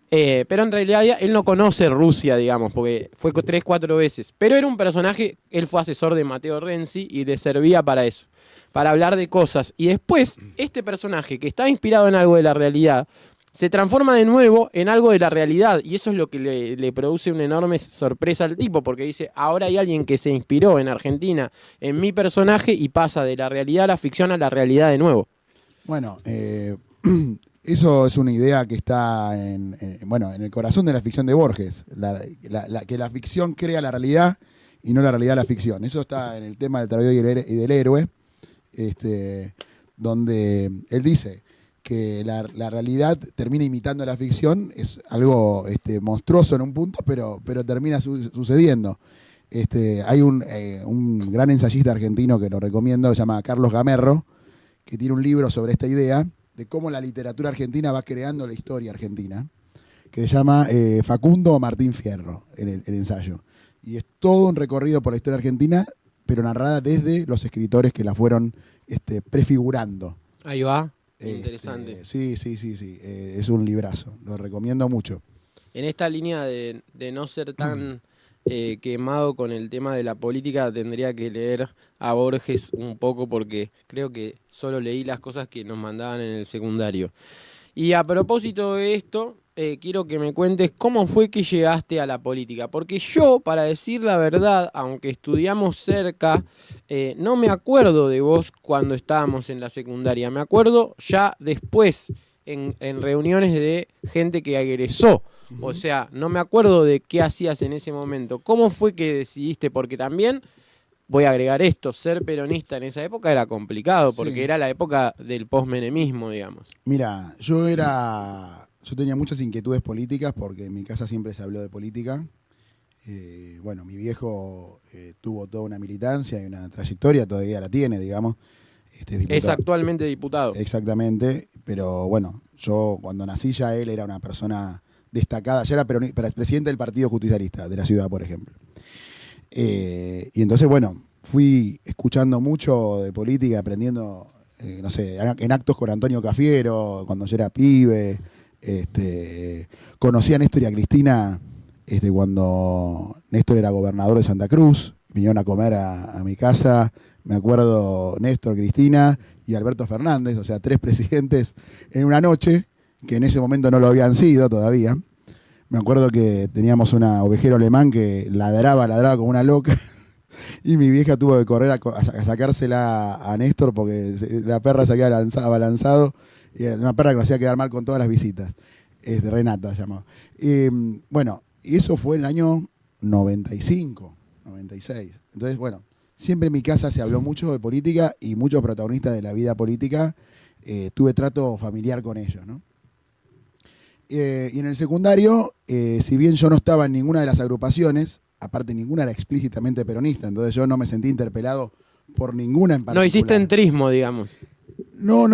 Pero en realidad él no conoce Rusia, digamos, porque fue 3, 4 veces. Pero era un personaje, él fue asesor de Matteo Renzi y le servía para eso, para hablar de cosas. Y después, este personaje que está inspirado en algo de la realidad, se transforma de nuevo en algo de la realidad. Y eso es lo que le produce una enorme sorpresa al tipo, porque dice, ahora hay alguien que se inspiró en Argentina en mi personaje y pasa de la realidad a la ficción a la realidad de nuevo. Bueno, eso es una idea que está en el corazón de la ficción de Borges, que la ficción crea la realidad y no la realidad la ficción. Eso está en el tema del traidor y del héroe, donde él dice que la realidad termina imitando la ficción, es algo monstruoso en un punto, pero termina sucediendo. Hay un gran ensayista argentino que lo recomiendo, se llama Carlos Gamerro, que tiene un libro sobre esta idea de cómo la literatura argentina va creando la historia argentina, que se llama Facundo Martín Fierro, el ensayo. Y es todo un recorrido por la historia argentina, pero narrada desde los escritores que la fueron prefigurando. Ahí va, interesante. Sí, es un librazo, lo recomiendo mucho. En esta línea de no ser tan quemado con el tema de la política, tendría que leer a Borges un poco porque creo que solo leí las cosas que nos mandaban en el secundario. Y a propósito de esto, quiero que me cuentes cómo fue que llegaste a la política. Porque yo, para decir la verdad, aunque estudiamos cerca, no me acuerdo de vos cuando estábamos en la secundaria. Me acuerdo ya después, en reuniones de gente que egresó. O sea, no me acuerdo de qué hacías en ese momento. ¿Cómo fue que decidiste? Porque también, voy a agregar esto, ser peronista en esa época era complicado, porque era la época del posmenemismo, digamos. Mira, yo tenía muchas inquietudes políticas porque en mi casa siempre se habló de política. Mi viejo tuvo toda una militancia y una trayectoria, todavía la tiene, digamos. Es actualmente diputado. Exactamente, pero bueno, yo cuando nací ya él era una persona destacada, ya era presidente del Partido Justicialista de la ciudad, por ejemplo. Y entonces, bueno, fui escuchando mucho de política, aprendiendo, no sé, en actos con Antonio Cafiero, cuando yo era pibe. Conocí a Néstor y a Cristina cuando Néstor era gobernador de Santa Cruz. Vinieron a comer a mi casa, me acuerdo, Néstor, Cristina y Alberto Fernández, o sea, 3 presidentes en una noche, que en ese momento no lo habían sido todavía. Me acuerdo que teníamos una ovejero alemán que ladraba como una loca. Y mi vieja tuvo que correr a sacársela a Néstor porque la perra se había abalanzado. Y era una perra que nos hacía quedar mal con todas las visitas. Renata se llamaba. Bueno, y eso fue en el año 95, 96. Entonces, bueno, siempre en mi casa se habló mucho de política y muchos protagonistas de la vida política. Tuve trato familiar con ellos, ¿no? Y en el secundario, si bien yo no estaba en ninguna de las agrupaciones, aparte ninguna era explícitamente peronista, entonces yo no me sentí interpelado por ninguna en particular. No hiciste entrismo, digamos. No.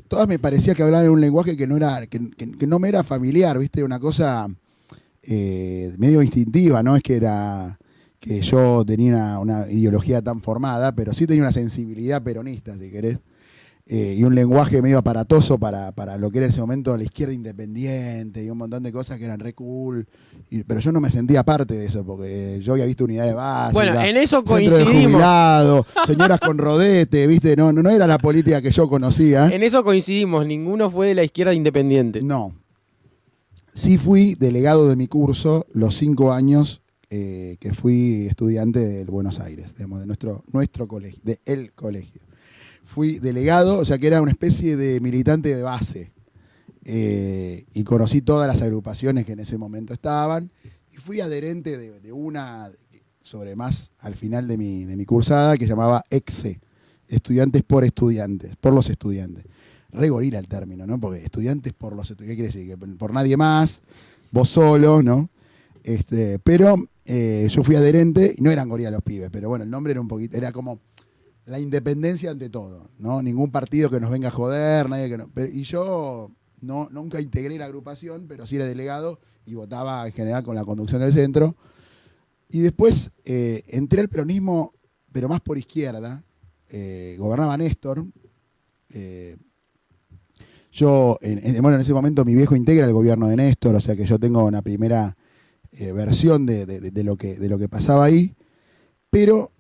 Todas me parecía que hablaban en un lenguaje que no era, que no me era familiar, ¿viste? Una cosa medio instintiva, no es que era que yo tenía una ideología tan formada, pero sí tenía una sensibilidad peronista, si querés. Y un lenguaje medio aparatoso para lo que era en ese momento la izquierda independiente y un montón de cosas que eran re cool. Pero yo no me sentía parte de eso, porque yo había visto unidades básicas. Bueno, en eso centro de coincidimos. jubilados, señoras con rodete, ¿viste? No era la política que yo conocía. En eso coincidimos, ninguno fue de la izquierda independiente. No. Sí fui delegado de mi curso los 5 años que fui estudiante del Buenos Aires, digamos, de nuestro colegio, de el colegio. Fui delegado, o sea que era una especie de militante de base. Y conocí todas las agrupaciones que en ese momento estaban. Y fui adherente de una, sobre más al final de mi cursada, que llamaba EXE, Estudiantes por Estudiantes, por los estudiantes. Re gorila el término, ¿no? Porque estudiantes por los estudiantes, ¿qué quiere decir? Que por nadie más, vos solo, ¿no? Pero yo fui adherente, y no eran gorila los pibes, pero bueno, el nombre era un poquito, era como la independencia ante todo, ¿no? Ningún partido que nos venga a joder, nadie que no. Y yo nunca integré la agrupación, pero sí era delegado y votaba en general con la conducción del centro. Y después entré al peronismo, pero más por izquierda. Gobernaba Néstor. Yo, en ese momento mi viejo integra el gobierno de Néstor, o sea que yo tengo una primera versión de lo que pasaba ahí. Pero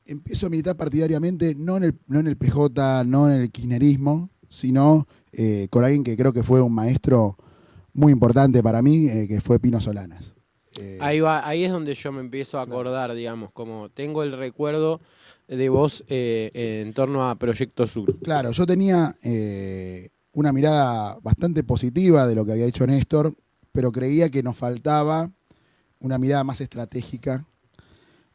empiezo a militar partidariamente, no en el PJ, no en el kirchnerismo, sino con alguien que creo que fue un maestro muy importante para mí, que fue Pino Solanas. Ahí es donde yo me empiezo a acordar, digamos, como tengo el recuerdo de vos en torno a Proyecto Sur. Claro, yo tenía una mirada bastante positiva de lo que había hecho Néstor, pero creía que nos faltaba una mirada más estratégica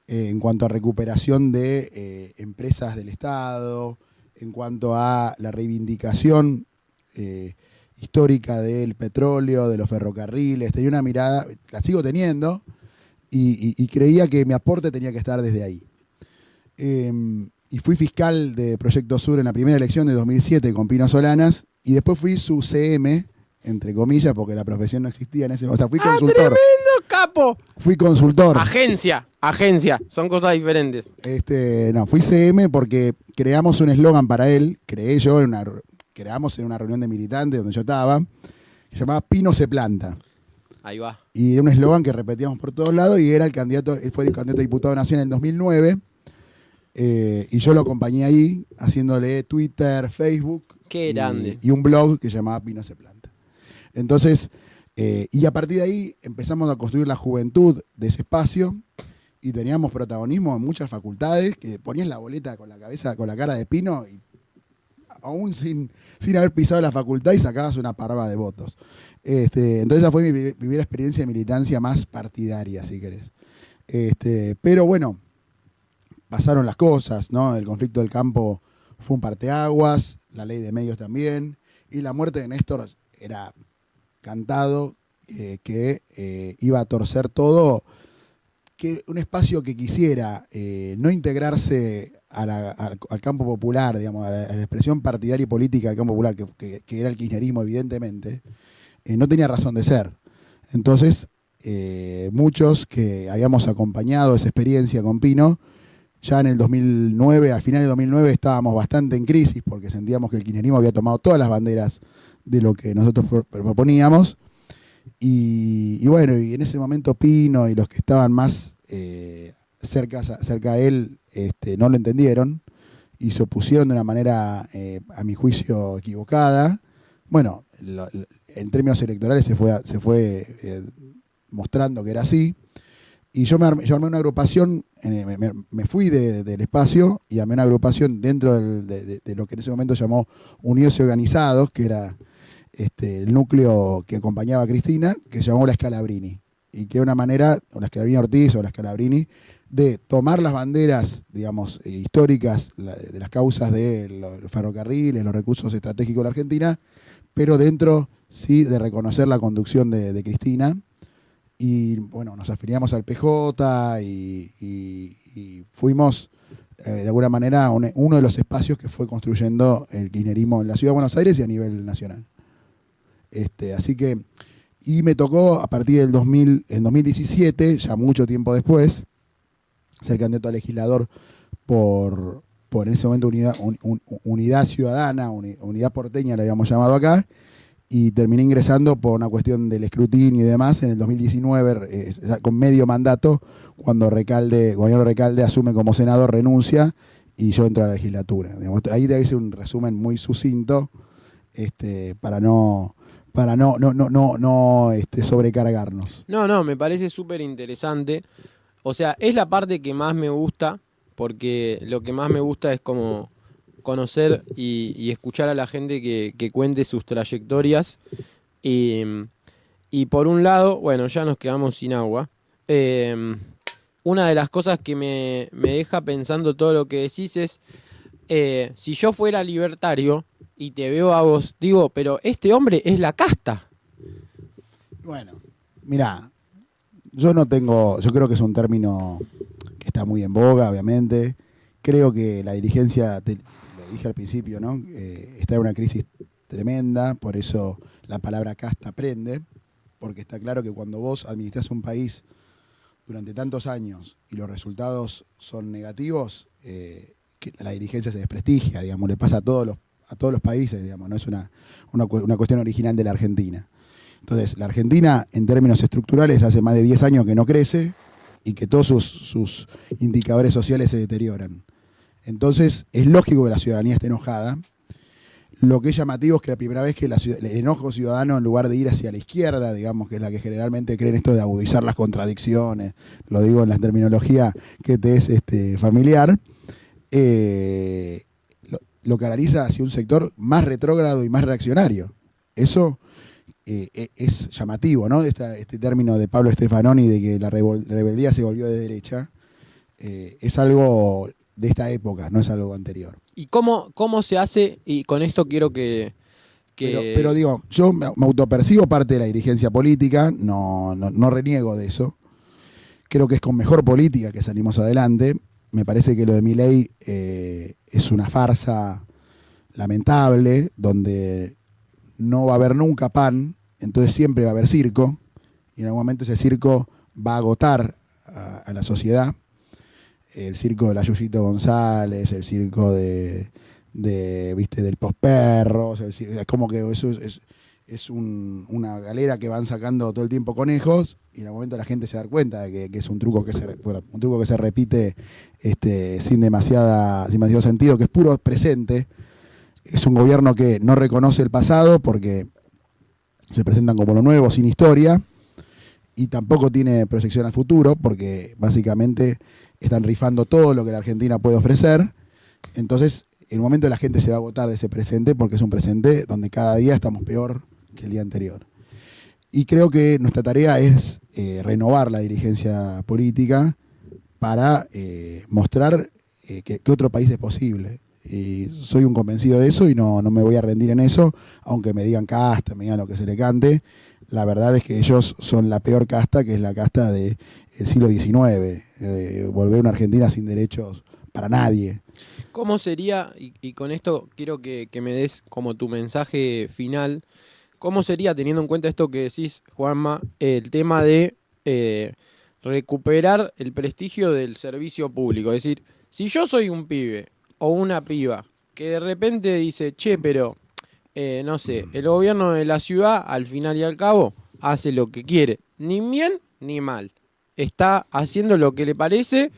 en cuanto a recuperación de empresas del Estado, en cuanto a la reivindicación histórica del petróleo, de los ferrocarriles. Tenía una mirada, la sigo teniendo, y creía que mi aporte tenía que estar desde ahí. Y fui fiscal de Proyecto Sur en la primera elección de 2007 con Pino Solanas, y después fui su CM, entre comillas, porque la profesión no existía en ese momento. O sea, fui consultor. ¡Tremendo capo! Fui consultor. Agencia, son cosas diferentes. No, fui CM porque creamos un eslogan para él, creamos en una reunión de militantes donde yo estaba, que se llamaba Pino se planta. Ahí va. Y era un eslogan que repetíamos por todos lados, y él fue el candidato a diputado nacional en 2009, y yo lo acompañé ahí, haciéndole Twitter, Facebook. Qué grande. Y un blog que se llamaba Pino se planta. Entonces, y a partir de ahí empezamos a construir la juventud de ese espacio, y teníamos protagonismo en muchas facultades, que ponías la boleta con la cabeza, con la cara de Pino, y aún sin haber pisado la facultad, y sacabas una parva de votos. Entonces esa fue mi primera experiencia de militancia más partidaria, si querés. Pero bueno, pasaron las cosas, ¿no? El conflicto del campo fue un parteaguas, la ley de medios también, y la muerte de Néstor era cantado que iba a torcer todo, que un espacio que quisiera no integrarse al campo popular, digamos, a la expresión partidaria y política del campo popular, que era el kirchnerismo, evidentemente, no tenía razón de ser. Entonces, muchos que habíamos acompañado esa experiencia con Pino, ya en el 2009, al final del 2009 estábamos bastante en crisis porque sentíamos que el kirchnerismo había tomado todas las banderas de lo que nosotros proponíamos. Y bueno, y en ese momento Pino y los que estaban más cerca a él no lo entendieron y se opusieron de una manera, a mi juicio, equivocada. Bueno, en términos electorales se fue mostrando que era así. Y yo armé una agrupación, me fui del espacio y armé una agrupación dentro de lo que en ese momento llamó Unidos y Organizados, que era el núcleo que acompañaba a Cristina, que se llamó la Scalabrini. Y que era una manera, o la Scalabrini Ortiz o la Scalabrini, de tomar las banderas, digamos, históricas de las causas de los ferrocarriles, los recursos estratégicos de la Argentina, pero dentro, sí, de reconocer la conducción de Cristina. Y bueno, nos afiliamos al PJ y fuimos, de alguna manera, uno de los espacios que fue construyendo el kirchnerismo en la Ciudad de Buenos Aires y a nivel nacional. Así que, y me tocó a partir del 2017, ya mucho tiempo después, ser candidato a legislador por en ese momento Unidad Ciudadana, Unidad Porteña le habíamos llamado acá, y terminé ingresando por una cuestión del escrutinio y demás en el 2019, con medio mandato, cuando Gobierno Recalde asume como senador, renuncia, y yo entro a la legislatura. Digamos, ahí te hice un resumen muy sucinto, para no sobrecargarnos. No, me parece súper interesante. O sea, es la parte que más me gusta, porque lo que más me gusta es como conocer y escuchar a la gente que cuente sus trayectorias. Y por un lado, bueno, ya nos quedamos sin agua. Una de las cosas que me deja pensando todo lo que decís es, si yo fuera libertario y te veo a vos, digo, pero este hombre es la casta. Bueno, mirá, yo creo que es un término que está muy en boga, obviamente. Creo que la dirigencia, lo dije al principio, ¿no? Está en una crisis tremenda, por eso la palabra casta prende, porque está claro que cuando vos administrás un país durante tantos años y los resultados son negativos, que la dirigencia se desprestigia, digamos, le pasa a todos los países, digamos, no es una cuestión original de la Argentina. Entonces, la Argentina, en términos estructurales, hace más de 10 años que no crece y que todos sus indicadores sociales se deterioran. Entonces, es lógico que la ciudadanía esté enojada. Lo que es llamativo es que la primera vez que el enojo ciudadano, en lugar de ir hacia la izquierda, digamos, que es la que generalmente cree en esto de agudizar las contradicciones, lo digo en la terminología que te es familiar, lo canaliza hacia un sector más retrógrado y más reaccionario. Eso es llamativo, ¿no? Este término de Pablo Stefanoni de que la rebeldía se volvió de derecha, es algo de esta época, no es algo anterior. ¿Y cómo se hace? Y con esto quiero que... Pero digo, yo me autopercibo parte de la dirigencia política, no reniego de eso. Creo que es con mejor política que salimos adelante. Me parece que lo de Milei es una farsa lamentable, donde no va a haber nunca pan, entonces siempre va a haber circo, y en algún momento ese circo va a agotar a la sociedad. El circo de la Yuyito González, el circo ¿viste? Del Posperros, es como que eso es una galera que van sacando todo el tiempo conejos, y en algún momento la gente se da cuenta de que es un truco que se repite sin demasiado sentido, que es puro presente. Es un gobierno que no reconoce el pasado porque se presentan como lo nuevo, sin historia, y tampoco tiene proyección al futuro porque básicamente están rifando todo lo que la Argentina puede ofrecer. Entonces, en un momento la gente se va a agotar de ese presente porque es un presente donde cada día estamos peor que el día anterior. Y creo que nuestra tarea es renovar la dirigencia política para mostrar que otro país es posible. Y soy un convencido de eso y no me voy a rendir en eso, aunque me digan casta, me digan lo que se le cante. La verdad es que ellos son la peor casta, que es la casta del siglo XIX, volver a una Argentina sin derechos para nadie. ¿Cómo sería, y con esto quiero que me des como tu mensaje final, cómo sería, teniendo en cuenta esto que decís, Juanma, el tema de recuperar el prestigio del servicio público. Es decir, si yo soy un pibe o una piba que de repente dice, che, pero, no sé, el gobierno de la ciudad, al final y al cabo, hace lo que quiere, ni bien ni mal. Está haciendo lo que le parece,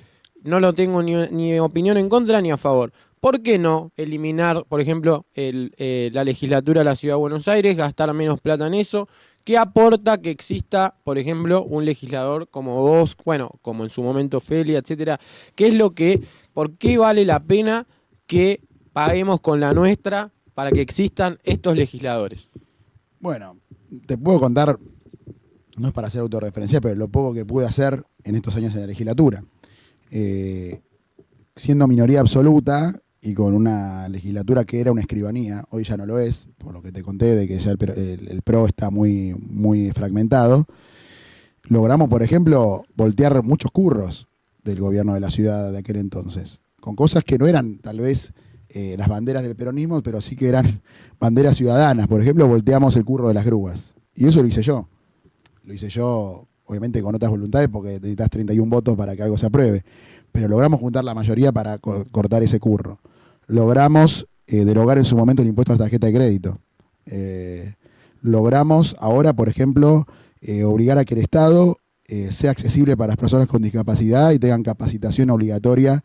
no lo tengo ni opinión en contra ni a favor. ¿Por qué no eliminar, por ejemplo, la legislatura de la Ciudad de Buenos Aires, gastar menos plata en eso? ¿Qué aporta que exista, por ejemplo, un legislador como vos, bueno, como en su momento Felia, etcétera? ¿Qué es lo que, por qué vale la pena que paguemos con la nuestra para que existan estos legisladores? Bueno, te puedo contar, no es para hacer autorreferencia, pero lo poco que pude hacer en estos años en la legislatura. Siendo minoría absoluta y con una legislatura que era una escribanía, hoy ya no lo es, por lo que te conté de que ya el PRO está muy, muy fragmentado, logramos, por ejemplo, voltear muchos curros del gobierno de la ciudad de aquel entonces, con cosas que no eran tal vez las banderas del peronismo, pero sí que eran banderas ciudadanas. Por ejemplo, volteamos el curro de las grúas. Y eso lo hice yo. Lo hice yo, obviamente con otras voluntades, porque necesitas 31 votos para que algo se apruebe. Pero logramos juntar la mayoría para cortar ese curro. Logramos derogar en su momento el impuesto a la tarjeta de crédito. Logramos ahora, por ejemplo, obligar a que el Estado sea accesible para las personas con discapacidad y tengan capacitación obligatoria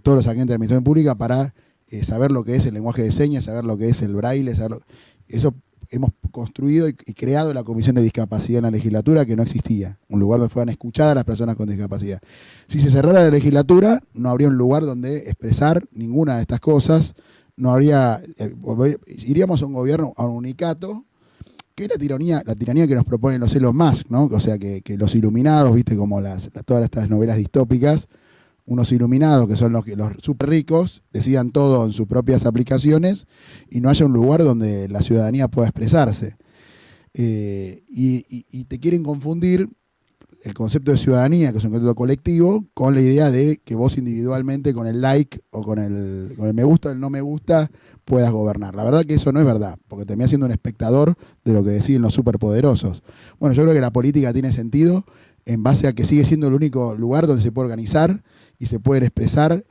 todos los agentes de administración pública para saber lo que es el lenguaje de señas, saber lo que es el braille, eso hemos construido y creado la Comisión de Discapacidad en la legislatura, que no existía, un lugar donde fueran escuchadas las personas con discapacidad. Si se cerrara la legislatura, no habría un lugar donde expresar ninguna de estas cosas, no habría, iríamos a un gobierno, a un unicato, que es la tiranía que nos proponen los Elon Musk, ¿no? O sea, que los iluminados, viste, como todas estas novelas distópicas, unos iluminados que son los súper ricos, decidan todo en sus propias aplicaciones y no haya un lugar donde la ciudadanía pueda expresarse. Y te quieren confundir el concepto de ciudadanía, que es un concepto colectivo, con la idea de que vos individualmente con el like o con el me gusta o el no me gusta puedas gobernar. La verdad que eso no es verdad, porque termina siendo un espectador de lo que deciden los superpoderosos. Bueno, yo creo que la política tiene sentido en base a que sigue siendo el único lugar donde se puede organizar y se pueden expresar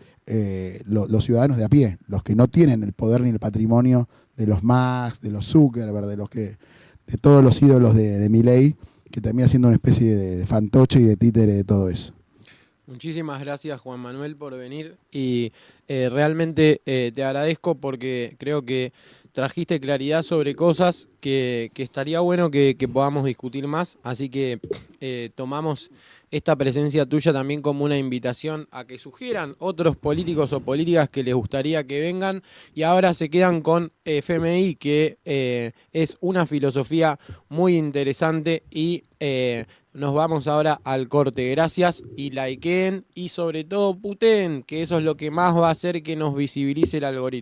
los ciudadanos de a pie, los que no tienen el poder ni el patrimonio de los Musk, de los Zuckerberg, de todos los ídolos de Milei, que termina siendo una especie de fantoche y de títere de todo eso. Muchísimas gracias, Juan Manuel, por venir y realmente te agradezco porque creo que trajiste claridad sobre cosas que estaría bueno que podamos discutir más, así que tomamos esta presencia tuya también como una invitación a que sugieran otros políticos o políticas que les gustaría que vengan y ahora se quedan con FMI, que es una filosofía muy interesante y nos vamos ahora al corte. Gracias y likeen y sobre todo puteen, que eso es lo que más va a hacer que nos visibilice el algoritmo.